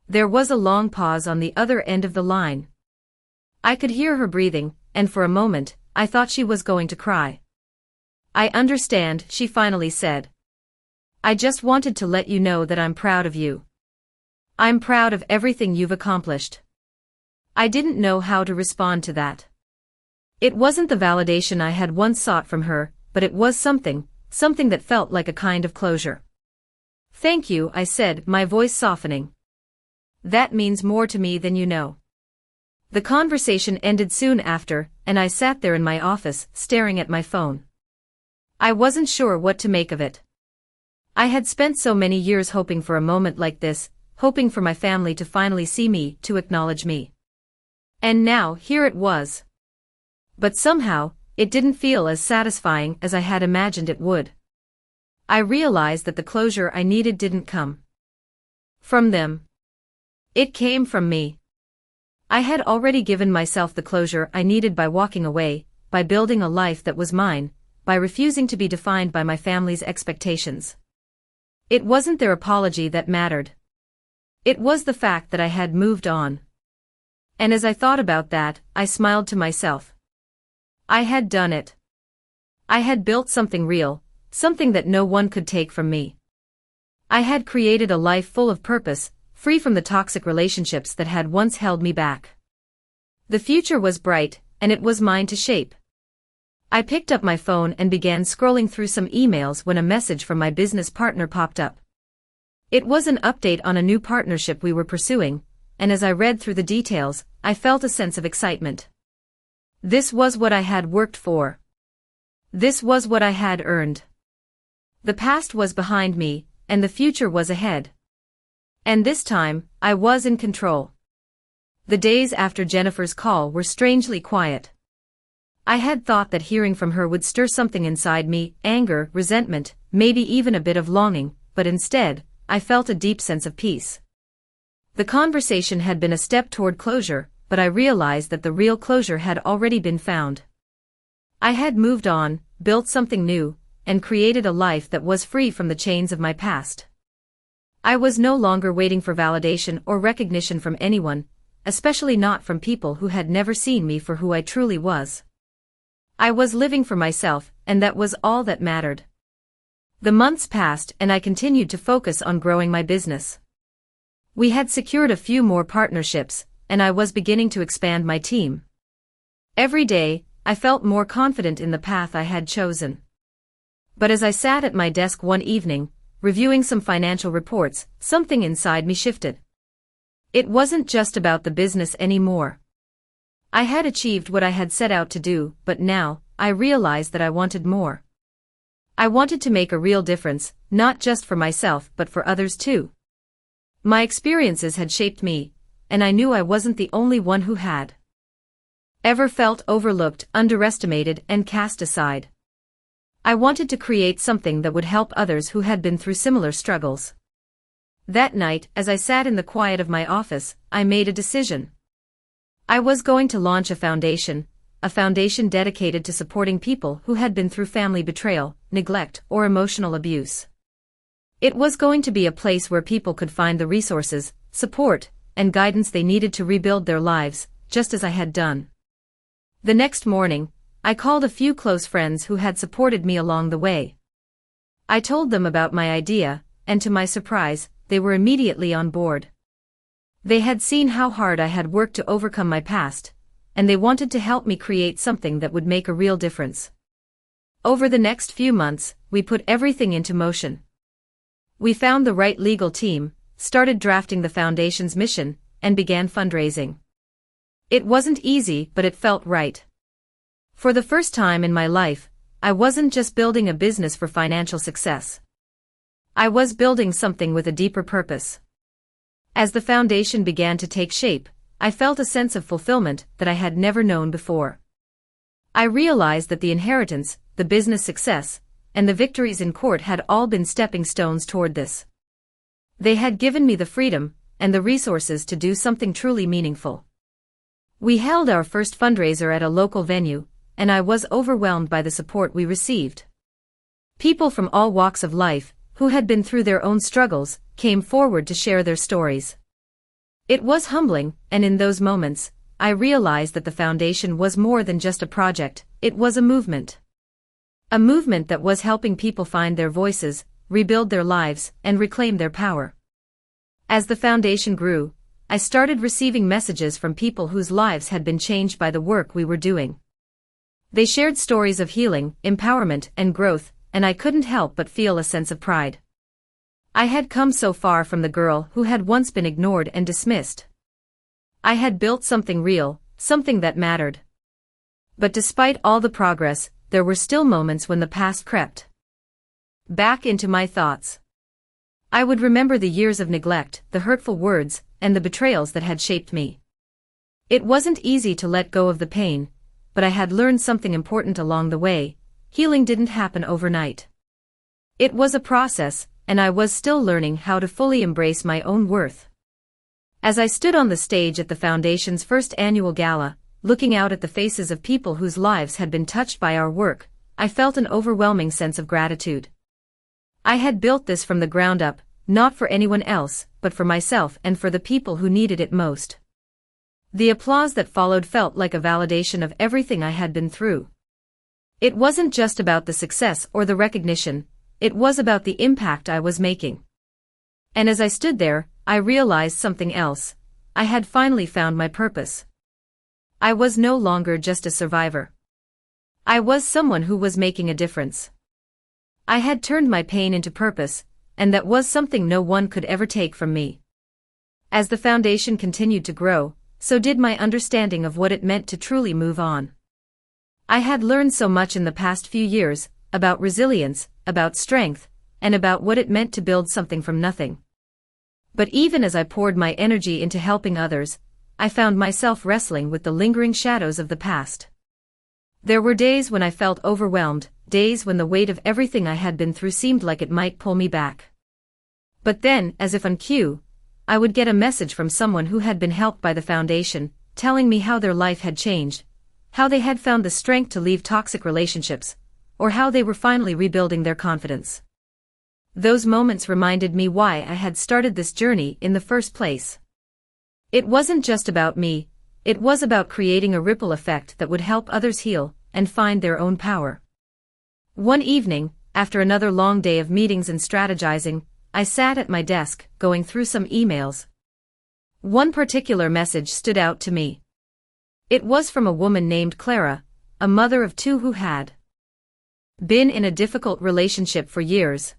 There was a long pause on the other end of the line. I could hear her breathing, and for a moment, I thought she was going to cry. "I understand," she finally said. "I just wanted to let you know that I'm proud of you. I'm proud of everything you've accomplished." I didn't know how to respond to that. It wasn't the validation I had once sought from her, but it was something that felt like a kind of closure. "Thank you," I said, my voice softening. "That means more to me than you know." The conversation ended soon after, and I sat there in my office, staring at my phone. I wasn't sure what to make of it. I had spent so many years hoping for a moment like this, hoping for my family to finally see me, to acknowledge me. And now, here it was. But somehow, it didn't feel as satisfying as I had imagined it would. I realized that the closure I needed didn't come from them. It came from me. I had already given myself the closure I needed by walking away, by building a life that was mine, by refusing to be defined by my family's expectations. It wasn't their apology that mattered. It was the fact that I had moved on. And as I thought about that, I smiled to myself. I had done it. I had built something real, something that no one could take from me. I had created a life full of purpose, free from the toxic relationships that had once held me back. The future was bright, and it was mine to shape. I picked up my phone and began scrolling through some emails when a message from my business partner popped up. It was an update on a new partnership we were pursuing, and as I read through the details, I felt a sense of excitement. This was what I had worked for. This was what I had earned. The past was behind me, and the future was ahead. And this time, I was in control. The days after Jennifer's call were strangely quiet. I had thought that hearing from her would stir something inside me, anger, resentment, maybe even a bit of longing, but instead, I felt a deep sense of peace. The conversation had been a step toward closure, but I realized that the real closure had already been found. I had moved on, built something new, and created a life that was free from the chains of my past. I was no longer waiting for validation or recognition from anyone, especially not from people who had never seen me for who I truly was. I was living for myself, and that was all that mattered. The months passed and I continued to focus on growing my business. We had secured a few more partnerships, and I was beginning to expand my team. Every day, I felt more confident in the path I had chosen. But as I sat at my desk one evening, reviewing some financial reports, something inside me shifted. It wasn't just about the business anymore. I had achieved what I had set out to do, but now, I realized that I wanted more. I wanted to make a real difference, not just for myself but for others too. My experiences had shaped me, and I knew I wasn't the only one who had ever felt overlooked, underestimated, and cast aside. I wanted to create something that would help others who had been through similar struggles. That night, as I sat in the quiet of my office, I made a decision. I was going to launch a foundation dedicated to supporting people who had been through family betrayal, neglect, or emotional abuse. It was going to be a place where people could find the resources, support, and guidance they needed to rebuild their lives, just as I had done. The next morning, I called a few close friends who had supported me along the way. I told them about my idea, and to my surprise, they were immediately on board. They had seen how hard I had worked to overcome my past, and they wanted to help me create something that would make a real difference. Over the next few months, we put everything into motion. We found the right legal team, started drafting the foundation's mission, and began fundraising. It wasn't easy, but it felt right. For the first time in my life, I wasn't just building a business for financial success. I was building something with a deeper purpose. As the foundation began to take shape, I felt a sense of fulfillment that I had never known before. I realized that the inheritance, the business success, and the victories in court had all been stepping stones toward this. They had given me the freedom and the resources to do something truly meaningful. We held our first fundraiser at a local venue, and I was overwhelmed by the support we received. People from all walks of life, who had been through their own struggles, came forward to share their stories. It was humbling, and in those moments, I realized that the foundation was more than just a project, it was a movement. A movement that was helping people find their voices, rebuild their lives, and reclaim their power. As the foundation grew, I started receiving messages from people whose lives had been changed by the work we were doing. They shared stories of healing, empowerment, and growth, and I couldn't help but feel a sense of pride. I had come so far from the girl who had once been ignored and dismissed. I had built something real, something that mattered. But despite all the progress, there were still moments when the past crept back into my thoughts. I would remember the years of neglect, the hurtful words, and the betrayals that had shaped me. It wasn't easy to let go of the pain, but I had learned something important along the way. Healing didn't happen overnight. It was a process, and I was still learning how to fully embrace my own worth. As I stood on the stage at the Foundation's first annual gala, looking out at the faces of people whose lives had been touched by our work, I felt an overwhelming sense of gratitude. I had built this from the ground up, not for anyone else, but for myself and for the people who needed it most. The applause that followed felt like a validation of everything I had been through. It wasn't just about the success or the recognition, it was about the impact I was making. And as I stood there, I realized something else. I had finally found my purpose. I was no longer just a survivor. I was someone who was making a difference. I had turned my pain into purpose, and that was something no one could ever take from me. As the foundation continued to grow, so did my understanding of what it meant to truly move on. I had learned so much in the past few years, about resilience, about strength, and about what it meant to build something from nothing. But even as I poured my energy into helping others, I found myself wrestling with the lingering shadows of the past. There were days when I felt overwhelmed, days when the weight of everything I had been through seemed like it might pull me back. But then, as if on cue, I would get a message from someone who had been helped by the foundation, telling me how their life had changed, how they had found the strength to leave toxic relationships, or how they were finally rebuilding their confidence. Those moments reminded me why I had started this journey in the first place. It wasn't just about me, it was about creating a ripple effect that would help others heal and find their own power. One evening, after another long day of meetings and strategizing, I sat at my desk, going through some emails. One particular message stood out to me. It was from a woman named Clara, a mother of two who had been in a difficult relationship for years.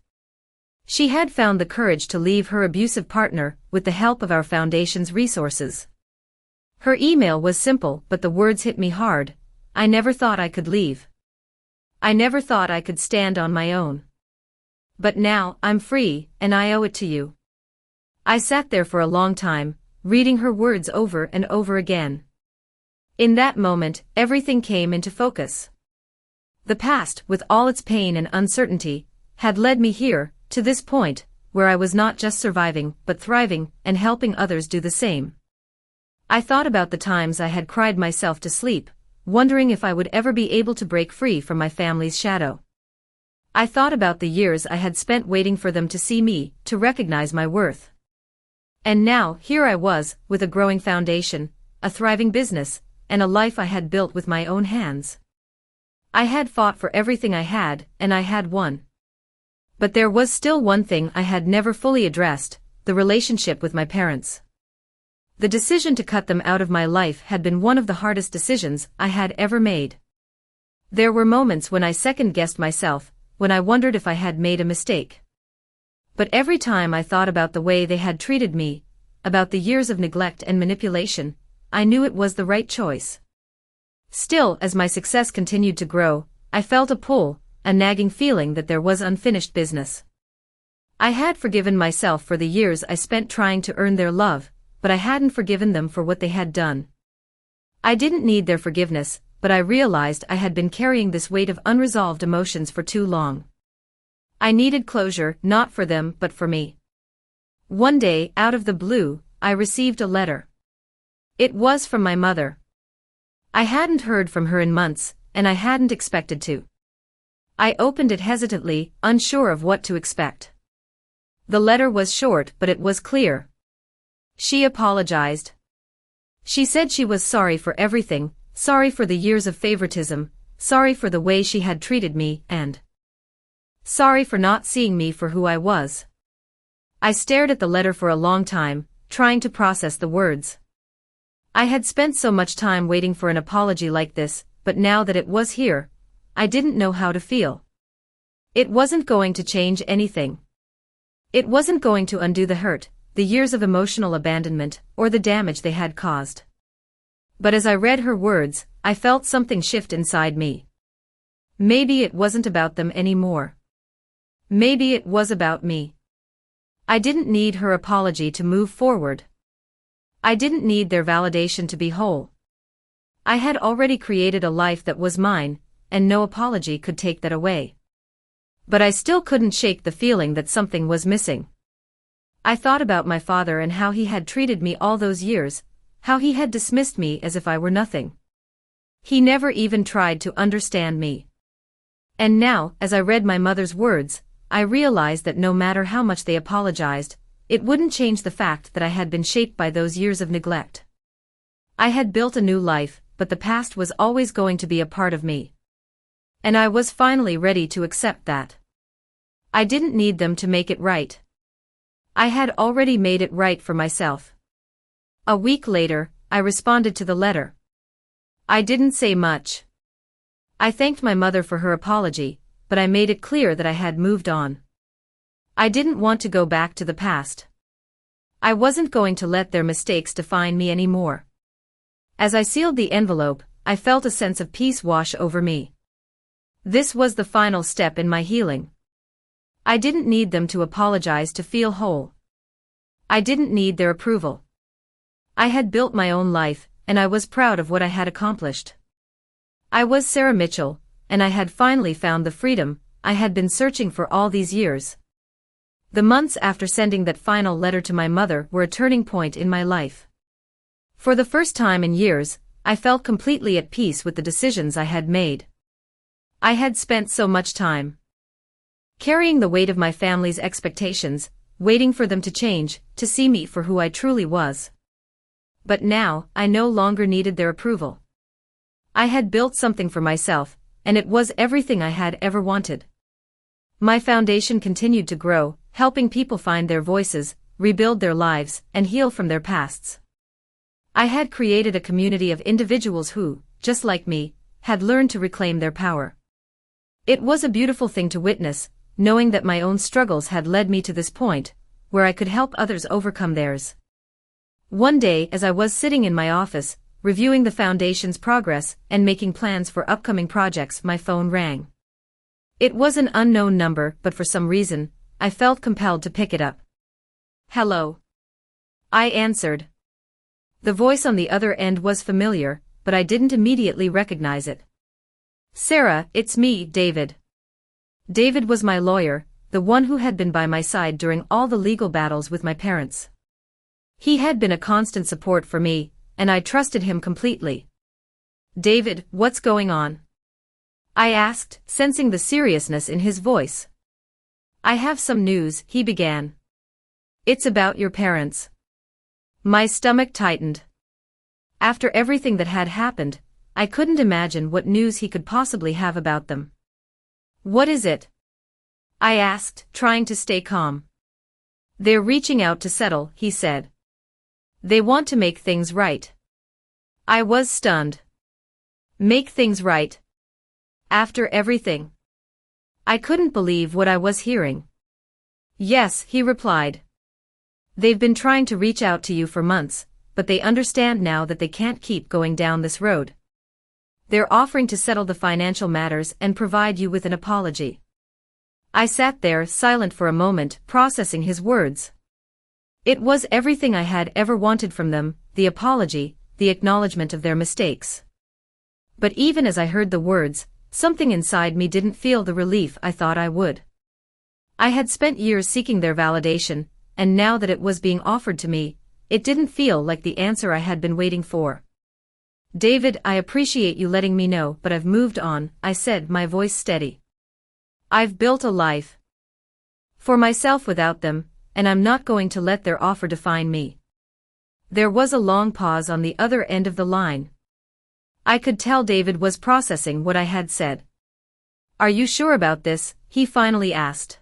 She had found the courage to leave her abusive partner with the help of our foundation's resources. Her email was simple, but the words hit me hard. I never thought I could leave. I never thought I could stand on my own. But now, I'm free, and I owe it to you. I sat there for a long time, reading her words over and over again. In that moment, everything came into focus. The past, with all its pain and uncertainty, had led me here, to this point, where I was not just surviving, but thriving, and helping others do the same. I thought about the times I had cried myself to sleep, wondering if I would ever be able to break free from my family's shadow. I thought about the years I had spent waiting for them to see me, to recognize my worth. And now, here I was, with a growing foundation, a thriving business, and a life I had built with my own hands. I had fought for everything I had, and I had won. But there was still one thing I had never fully addressed, the relationship with my parents. The decision to cut them out of my life had been one of the hardest decisions I had ever made. There were moments when I second-guessed myself, when I wondered if I had made a mistake. But every time I thought about the way they had treated me, about the years of neglect and manipulation, I knew it was the right choice. Still, as my success continued to grow, I felt a pull, a nagging feeling that there was unfinished business. I had forgiven myself for the years I spent trying to earn their love, but I hadn't forgiven them for what they had done. I didn't need their forgiveness, but I realized I had been carrying this weight of unresolved emotions for too long. I needed closure, not for them, but for me. One day, out of the blue, I received a letter. It was from my mother. I hadn't heard from her in months, and I hadn't expected to. I opened it hesitantly, unsure of what to expect. The letter was short, but it was clear. She apologized. She said she was sorry for everything, sorry for the years of favoritism, sorry for the way she had treated me, and sorry for not seeing me for who I was. I stared at the letter for a long time, trying to process the words. I had spent so much time waiting for an apology like this, but now that it was here, I didn't know how to feel. It wasn't going to change anything. It wasn't going to undo the hurt, the years of emotional abandonment, or the damage they had caused. But as I read her words, I felt something shift inside me. Maybe it wasn't about them anymore. Maybe it was about me. I didn't need her apology to move forward. I didn't need their validation to be whole. I had already created a life that was mine, and no apology could take that away. But I still couldn't shake the feeling that something was missing. I thought about my father and how he had treated me all those years, how he had dismissed me as if I were nothing. He never even tried to understand me. And now, as I read my mother's words, I realized that no matter how much they apologized, it wouldn't change the fact that I had been shaped by those years of neglect. I had built a new life, but the past was always going to be a part of me. And I was finally ready to accept that. I didn't need them to make it right. I had already made it right for myself. A week later, I responded to the letter. I didn't say much. I thanked my mother for her apology, but I made it clear that I had moved on. I didn't want to go back to the past. I wasn't going to let their mistakes define me anymore. As I sealed the envelope, I felt a sense of peace wash over me. This was the final step in my healing. I didn't need them to apologize to feel whole. I didn't need their approval. I had built my own life, and I was proud of what I had accomplished. I was Sarah Mitchell, and I had finally found the freedom I had been searching for all these years. The months after sending that final letter to my mother were a turning point in my life. For the first time in years, I felt completely at peace with the decisions I had made. I had spent so much time carrying the weight of my family's expectations, waiting for them to change, to see me for who I truly was. But now, I no longer needed their approval. I had built something for myself, and it was everything I had ever wanted. My foundation continued to grow, helping people find their voices, rebuild their lives, and heal from their pasts. I had created a community of individuals who, just like me, had learned to reclaim their power. It was a beautiful thing to witness, knowing that my own struggles had led me to this point, where I could help others overcome theirs. One day, as I was sitting in my office, reviewing the foundation's progress and making plans for upcoming projects, my phone rang. It was an unknown number, but for some reason, I felt compelled to pick it up. "Hello." I answered. The voice on the other end was familiar, but I didn't immediately recognize it. "Sarah, it's me, David." David was my lawyer, the one who had been by my side during all the legal battles with my parents. He had been a constant support for me, and I trusted him completely. "David, what's going on?" I asked, sensing the seriousness in his voice. "I have some news," he began. "It's about your parents." My stomach tightened. After everything that had happened, I couldn't imagine what news he could possibly have about them. "What is it?" I asked, trying to stay calm. "They're reaching out to settle," he said. "They want to make things right." I was stunned. Make things right? After everything? I couldn't believe what I was hearing. "Yes," he replied. "They've been trying to reach out to you for months, but they understand now that they can't keep going down this road. They're offering to settle the financial matters and provide you with an apology." I sat there, silent for a moment, processing his words. It was everything I had ever wanted from them, the apology, the acknowledgement of their mistakes. But even as I heard the words, something inside me didn't feel the relief I thought I would. I had spent years seeking their validation, and now that it was being offered to me, it didn't feel like the answer I had been waiting for. "David, I appreciate you letting me know, but I've moved on," I said, my voice steady. "I've built a life for myself without them, and I'm not going to let their offer define me." There was a long pause on the other end of the line. I could tell David was processing what I had said. "Are you sure about this?" he finally asked.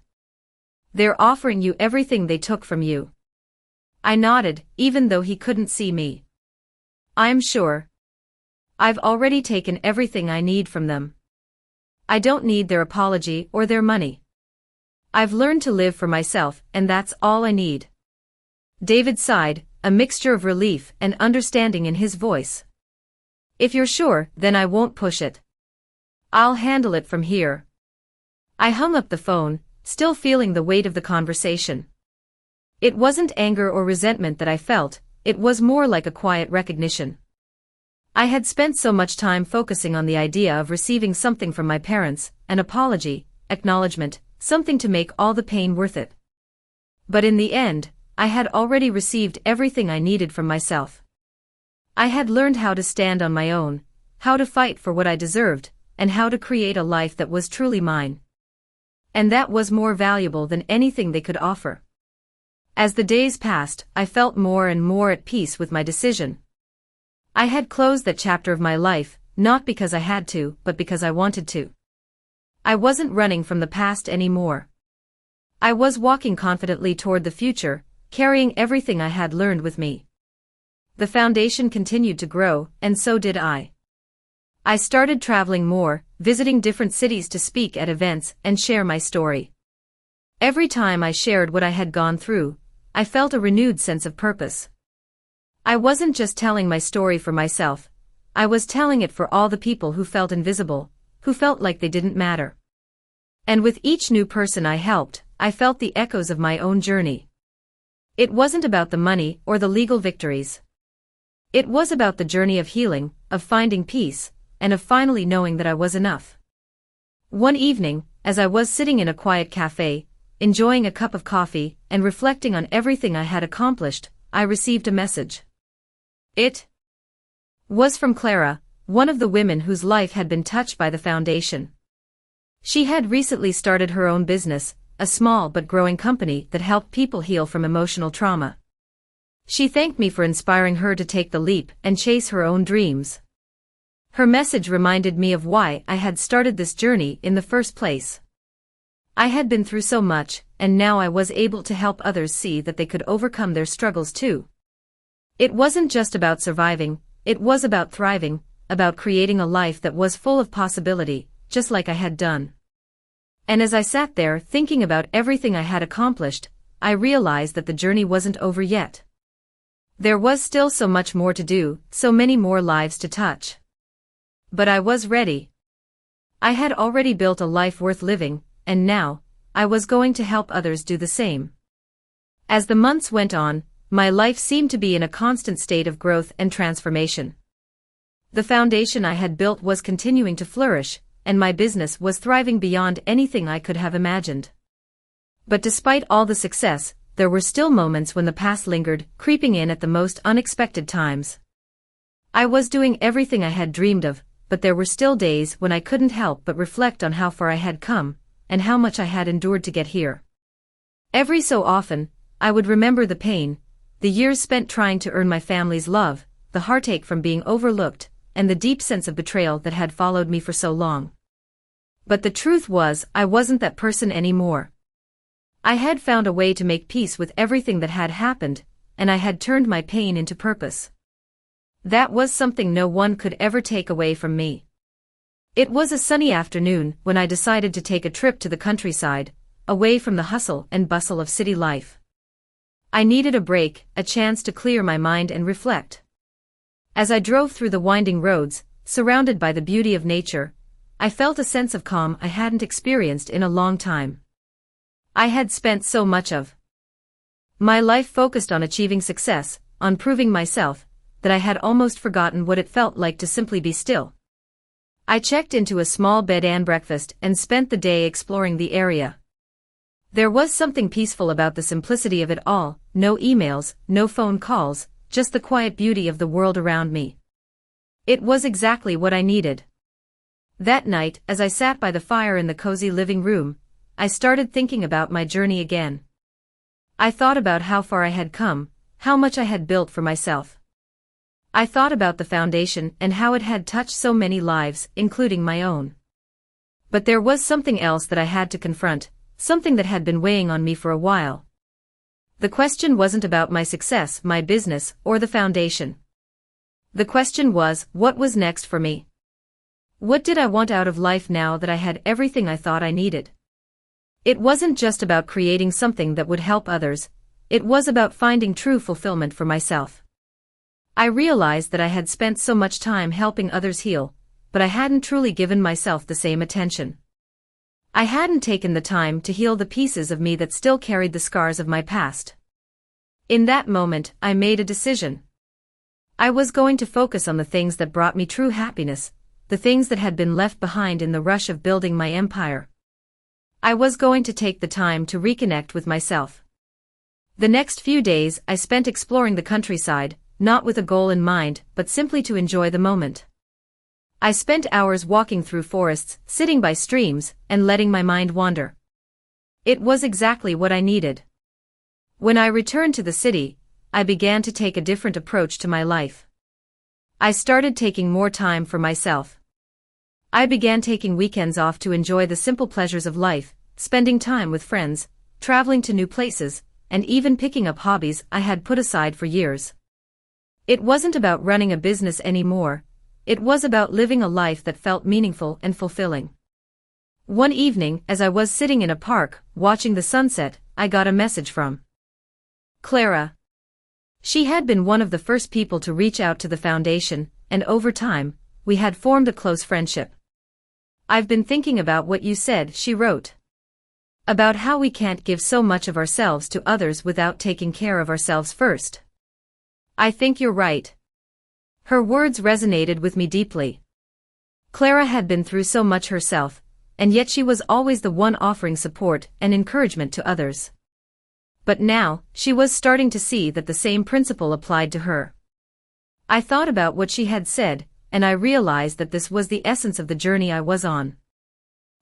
"They're offering you everything they took from you." I nodded, even though he couldn't see me. "I'm sure. I've already taken everything I need from them. I don't need their apology or their money. I've learned to live for myself, and that's all I need." David sighed, a mixture of relief and understanding in his voice. "If you're sure, then I won't push it. I'll handle it from here." I hung up the phone, still feeling the weight of the conversation. It wasn't anger or resentment that I felt, it was more like a quiet recognition. I had spent so much time focusing on the idea of receiving something from my parents, an apology, acknowledgement, something to make all the pain worth it. But in the end, I had already received everything I needed from myself. I had learned how to stand on my own, how to fight for what I deserved, and how to create a life that was truly mine. And that was more valuable than anything they could offer. As the days passed, I felt more and more at peace with my decision. I had closed that chapter of my life, not because I had to, but because I wanted to. I wasn't running from the past anymore. I was walking confidently toward the future, carrying everything I had learned with me. The foundation continued to grow, and so did I. I started traveling more, visiting different cities to speak at events and share my story. Every time I shared what I had gone through, I felt a renewed sense of purpose. I wasn't just telling my story for myself, I was telling it for all the people who felt invisible, who felt like they didn't matter. And with each new person I helped, I felt the echoes of my own journey. It wasn't about the money or the legal victories. It was about the journey of healing, of finding peace, and of finally knowing that I was enough. One evening, as I was sitting in a quiet cafe, enjoying a cup of coffee and reflecting on everything I had accomplished, I received a message. It was from Clara, one of the women whose life had been touched by the foundation. She had recently started her own business, a small but growing company that helped people heal from emotional trauma. She thanked me for inspiring her to take the leap and chase her own dreams. Her message reminded me of why I had started this journey in the first place. I had been through so much, and now I was able to help others see that they could overcome their struggles too. It wasn't just about surviving, it was about thriving, about creating a life that was full of possibility, just like I had done. And as I sat there thinking about everything I had accomplished, I realized that the journey wasn't over yet. There was still so much more to do, so many more lives to touch. But I was ready. I had already built a life worth living, and now, I was going to help others do the same. As the months went on, my life seemed to be in a constant state of growth and transformation. The foundation I had built was continuing to flourish, and my business was thriving beyond anything I could have imagined. But despite all the success, there were still moments when the past lingered, creeping in at the most unexpected times. I was doing everything I had dreamed of, but there were still days when I couldn't help but reflect on how far I had come, and how much I had endured to get here. Every so often, I would remember the pain, the years spent trying to earn my family's love, the heartache from being overlooked, and the deep sense of betrayal that had followed me for so long. But the truth was, I wasn't that person anymore. I had found a way to make peace with everything that had happened, and I had turned my pain into purpose. That was something no one could ever take away from me. It was a sunny afternoon when I decided to take a trip to the countryside, away from the hustle and bustle of city life. I needed a break, a chance to clear my mind and reflect. As I drove through the winding roads, surrounded by the beauty of nature, I felt a sense of calm I hadn't experienced in a long time. I had spent so much of my life focused on achieving success, on proving myself, that I had almost forgotten what it felt like to simply be still. I checked into a small bed and breakfast and spent the day exploring the area. There was something peaceful about the simplicity of it all, no emails, no phone calls, just the quiet beauty of the world around me. It was exactly what I needed. That night, as I sat by the fire in the cozy living room, I started thinking about my journey again. I thought about how far I had come, how much I had built for myself. I thought about the foundation and how it had touched so many lives, including my own. But there was something else that I had to confront, something that had been weighing on me for a while. The question wasn't about my success, my business, or the foundation. The question was, what was next for me? What did I want out of life now that I had everything I thought I needed? It wasn't just about creating something that would help others, it was about finding true fulfillment for myself. I realized that I had spent so much time helping others heal, but I hadn't truly given myself the same attention. I hadn't taken the time to heal the pieces of me that still carried the scars of my past. In that moment, I made a decision. I was going to focus on the things that brought me true happiness, the things that had been left behind in the rush of building my empire. I was going to take the time to reconnect with myself. The next few days I spent exploring the countryside, not with a goal in mind, but simply to enjoy the moment. I spent hours walking through forests, sitting by streams, and letting my mind wander. It was exactly what I needed. When I returned to the city, I began to take a different approach to my life. I started taking more time for myself. I began taking weekends off to enjoy the simple pleasures of life, spending time with friends, traveling to new places, and even picking up hobbies I had put aside for years. It wasn't about running a business anymore, it was about living a life that felt meaningful and fulfilling. One evening, as I was sitting in a park, watching the sunset, I got a message from Clara. She had been one of the first people to reach out to the foundation, and over time, we had formed a close friendship. I've been thinking about what you said, she wrote. About how we can't give so much of ourselves to others without taking care of ourselves first. I think you're right. Her words resonated with me deeply. Clara had been through so much herself, and yet she was always the one offering support and encouragement to others. But now, she was starting to see that the same principle applied to her. I thought about what she had said, and I realized that this was the essence of the journey I was on.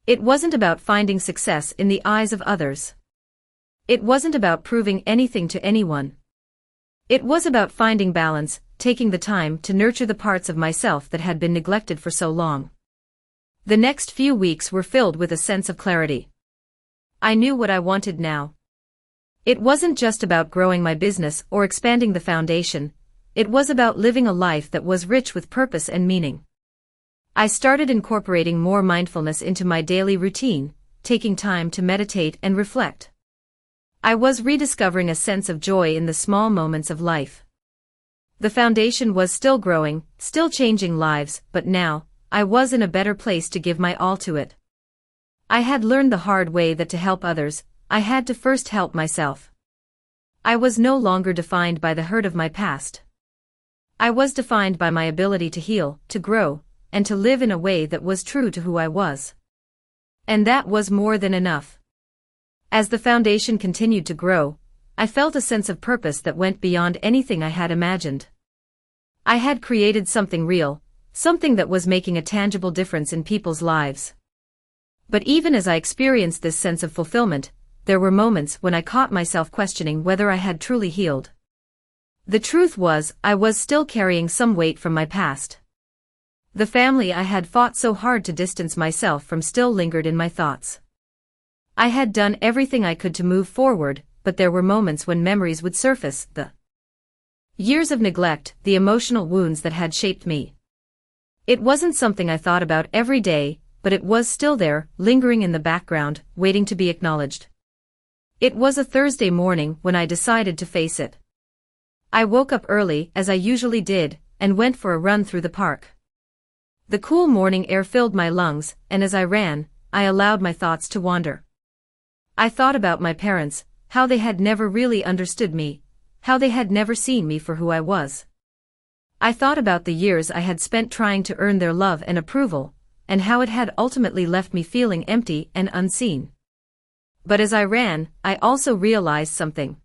It wasn't about finding success in the eyes of others. It wasn't about proving anything to anyone. It was about finding balance, taking the time to nurture the parts of myself that had been neglected for so long. The next few weeks were filled with a sense of clarity. I knew what I wanted now. It wasn't just about growing my business or expanding the foundation, it was about living a life that was rich with purpose and meaning. I started incorporating more mindfulness into my daily routine, taking time to meditate and reflect. I was rediscovering a sense of joy in the small moments of life. The foundation was still growing, still changing lives, but now, I was in a better place to give my all to it. I had learned the hard way that to help others, I had to first help myself. I was no longer defined by the hurt of my past. I was defined by my ability to heal, to grow, and to live in a way that was true to who I was. And that was more than enough. As the foundation continued to grow, I felt a sense of purpose that went beyond anything I had imagined. I had created something real, something that was making a tangible difference in people's lives. But even as I experienced this sense of fulfillment, there were moments when I caught myself questioning whether I had truly healed. The truth was, I was still carrying some weight from my past. The family I had fought so hard to distance myself from still lingered in my thoughts. I had done everything I could to move forward, but there were moments when memories would surface, the years of neglect, the emotional wounds that had shaped me. It wasn't something I thought about every day, but it was still there, lingering in the background, waiting to be acknowledged. It was a Thursday morning when I decided to face it. I woke up early, as I usually did, and went for a run through the park. The cool morning air filled my lungs, and as I ran, I allowed my thoughts to wander. I thought about my parents, how they had never really understood me, how they had never seen me for who I was. I thought about the years I had spent trying to earn their love and approval, and how it had ultimately left me feeling empty and unseen. But as I ran, I also realized something.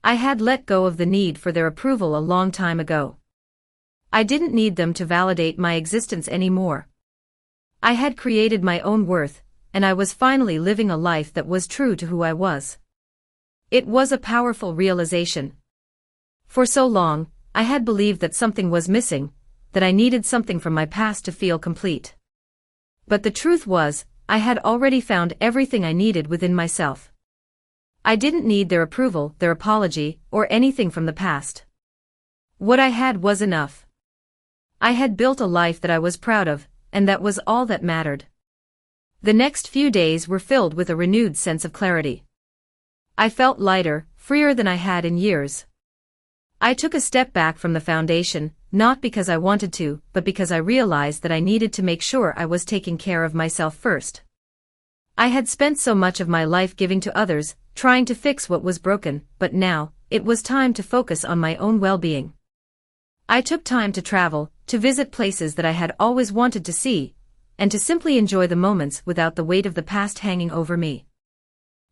I had let go of the need for their approval a long time ago. I didn't need them to validate my existence anymore. I had created my own worth, and I was finally living a life that was true to who I was. It was a powerful realization. For so long, I had believed that something was missing, that I needed something from my past to feel complete. But the truth was, I had already found everything I needed within myself. I didn't need their approval, their apology, or anything from the past. What I had was enough. I had built a life that I was proud of, and that was all that mattered. The next few days were filled with a renewed sense of clarity. I felt lighter, freer than I had in years. I took a step back from the foundation, not because I wanted to, but because I realized that I needed to make sure I was taking care of myself first. I had spent so much of my life giving to others, trying to fix what was broken, but now, it was time to focus on my own well-being. I took time to travel, to visit places that I had always wanted to see, and to simply enjoy the moments without the weight of the past hanging over me.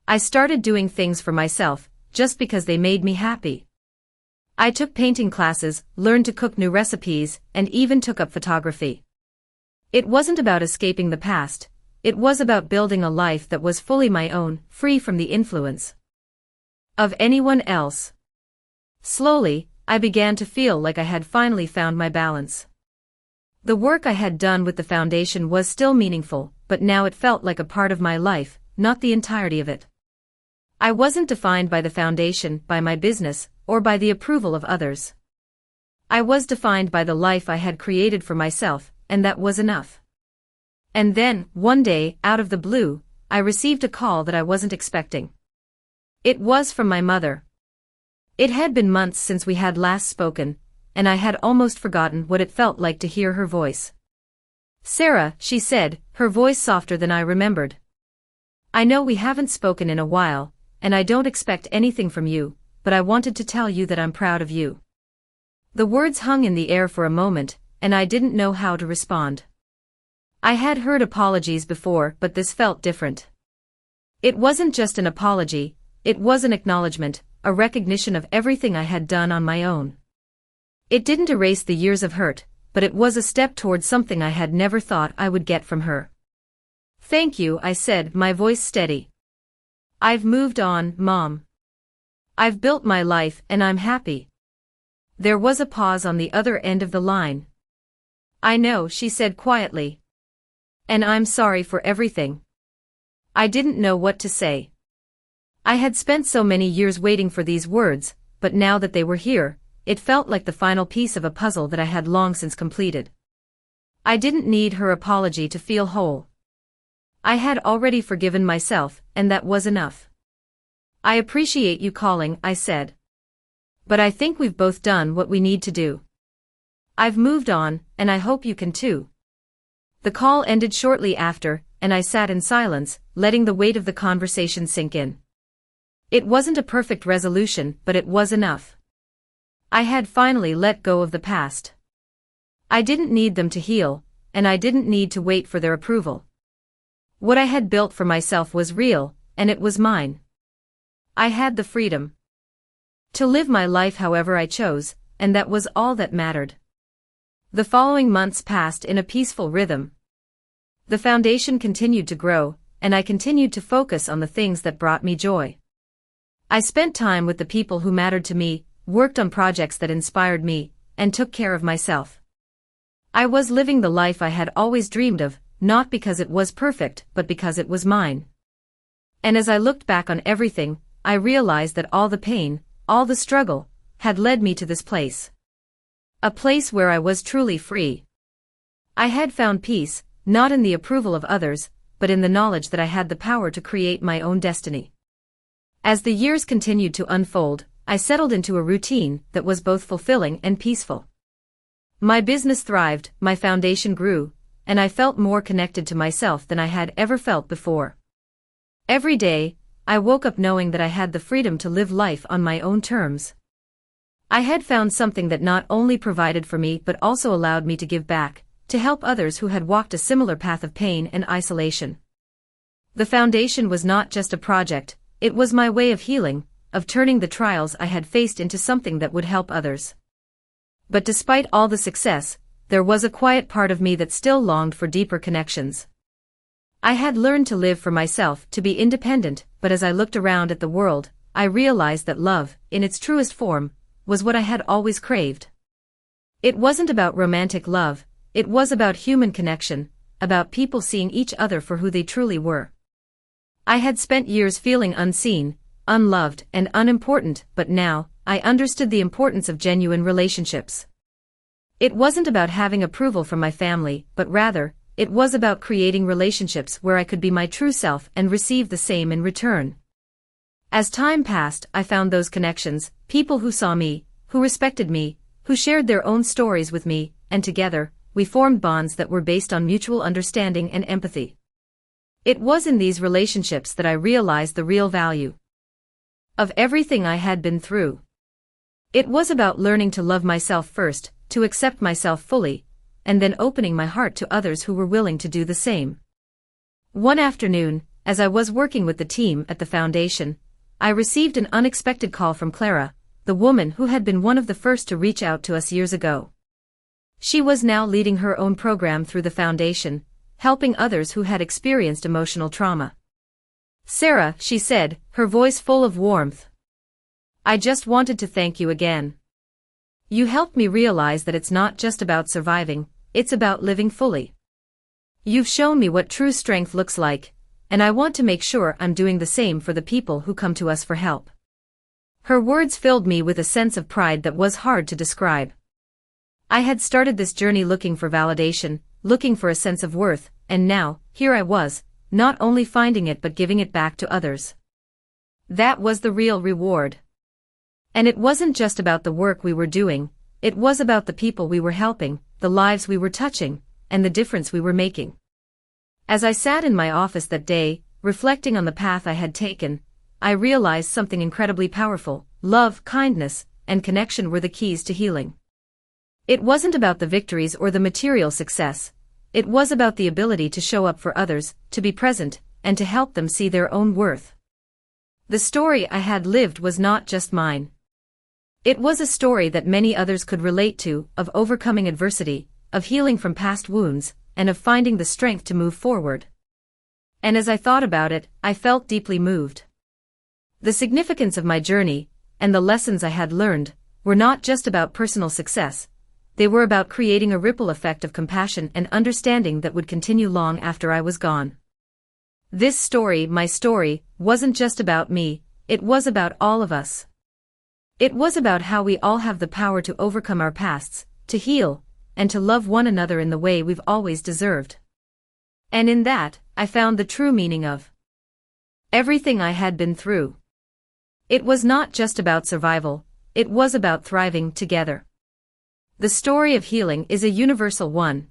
I started doing things for myself, just because they made me happy. I took painting classes, learned to cook new recipes, and even took up photography. It wasn't about escaping the past, it was about building a life that was fully my own, free from the influence of anyone else. Slowly, I began to feel like I had finally found my balance. The work I had done with the foundation was still meaningful, but now it felt like a part of my life, not the entirety of it. I wasn't defined by the foundation, by my business, or by the approval of others. I was defined by the life I had created for myself, and that was enough. And then, one day, out of the blue, I received a call that I wasn't expecting. It was from my mother. It had been months since we had last spoken, and I had almost forgotten what it felt like to hear her voice. "Sarah," she said, her voice softer than I remembered. "I know we haven't spoken in a while, and I don't expect anything from you, but I wanted to tell you that I'm proud of you." The words hung in the air for a moment, and I didn't know how to respond. I had heard apologies before, but this felt different. It wasn't just an apology, it was an acknowledgement, a recognition of everything I had done on my own. It didn't erase the years of hurt, but it was a step towards something I had never thought I would get from her. "Thank you," I said, my voice steady. "I've moved on, Mom. I've built my life and I'm happy." There was a pause on the other end of the line. "I know," she said quietly. "And I'm sorry for everything." I didn't know what to say. I had spent so many years waiting for these words, but now that they were here, it felt like the final piece of a puzzle that I had long since completed. I didn't need her apology to feel whole. I had already forgiven myself, and that was enough. I appreciate you calling, I said. But I think we've both done what we need to do. I've moved on, and I hope you can too. The call ended shortly after, and I sat in silence, letting the weight of the conversation sink in. It wasn't a perfect resolution, but it was enough. I had finally let go of the past. I didn't need them to heal, and I didn't need to wait for their approval. What I had built for myself was real, and it was mine. I had the freedom to live my life however I chose, and that was all that mattered. The following months passed in a peaceful rhythm. The foundation continued to grow, and I continued to focus on the things that brought me joy. I spent time with the people who mattered to me, worked on projects that inspired me, and took care of myself. I was living the life I had always dreamed of, not because it was perfect, but because it was mine. And as I looked back on everything, I realized that all the pain, all the struggle, had led me to this place. A place where I was truly free. I had found peace, not in the approval of others, but in the knowledge that I had the power to create my own destiny. As the years continued to unfold, I settled into a routine that was both fulfilling and peaceful. My business thrived, my foundation grew, and I felt more connected to myself than I had ever felt before. Every day, I woke up knowing that I had the freedom to live life on my own terms. I had found something that not only provided for me but also allowed me to give back, to help others who had walked a similar path of pain and isolation. The foundation was not just a project, it was my way of healing, of turning the trials I had faced into something that would help others. But despite all the success, there was a quiet part of me that still longed for deeper connections. I had learned to live for myself, to be independent, but as I looked around at the world, I realized that love, in its truest form, was what I had always craved. It wasn't about romantic love, it was about human connection, about people seeing each other for who they truly were. I had spent years feeling unseen, unloved, and unimportant, but now, I understood the importance of genuine relationships. It wasn't about having approval from my family, but rather, it was about creating relationships where I could be my true self and receive the same in return. As time passed, I found those connections, people who saw me, who respected me, who shared their own stories with me, and together, we formed bonds that were based on mutual understanding and empathy. It was in these relationships that I realized the real value of everything I had been through. It was about learning to love myself first, to accept myself fully, and then opening my heart to others who were willing to do the same. One afternoon, as I was working with the team at the foundation, I received an unexpected call from Clara, the woman who had been one of the first to reach out to us years ago. She was now leading her own program through the foundation, helping others who had experienced emotional trauma. "Sarah," she said, her voice full of warmth. "I just wanted to thank you again. You helped me realize that it's not just about surviving, it's about living fully. You've shown me what true strength looks like, and I want to make sure I'm doing the same for the people who come to us for help." Her words filled me with a sense of pride that was hard to describe. I had started this journey looking for validation, looking for a sense of worth, and now, here I was, not only finding it but giving it back to others. That was the real reward. And it wasn't just about the work we were doing, it was about the people we were helping, the lives we were touching, and the difference we were making. As I sat in my office that day, reflecting on the path I had taken, I realized something incredibly powerful: love, kindness, and connection were the keys to healing. It wasn't about the victories or the material success, it was about the ability to show up for others, to be present, and to help them see their own worth. The story I had lived was not just mine. It was a story that many others could relate to, of overcoming adversity, of healing from past wounds, and of finding the strength to move forward. And as I thought about it, I felt deeply moved. The significance of my journey, and the lessons I had learned, were not just about personal success, they were about creating a ripple effect of compassion and understanding that would continue long after I was gone. This story, my story, wasn't just about me, it was about all of us. It was about how we all have the power to overcome our pasts, to heal, and to love one another in the way we've always deserved. And in that, I found the true meaning of everything I had been through. It was not just about survival, it was about thriving together. The story of healing is a universal one.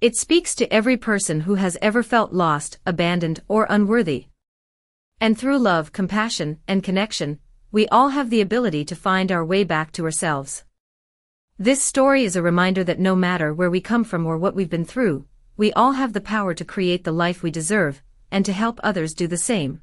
It speaks to every person who has ever felt lost, abandoned, or unworthy. And through love, compassion, and connection, we all have the ability to find our way back to ourselves. This story is a reminder that no matter where we come from or what we've been through, we all have the power to create the life we deserve, and to help others do the same.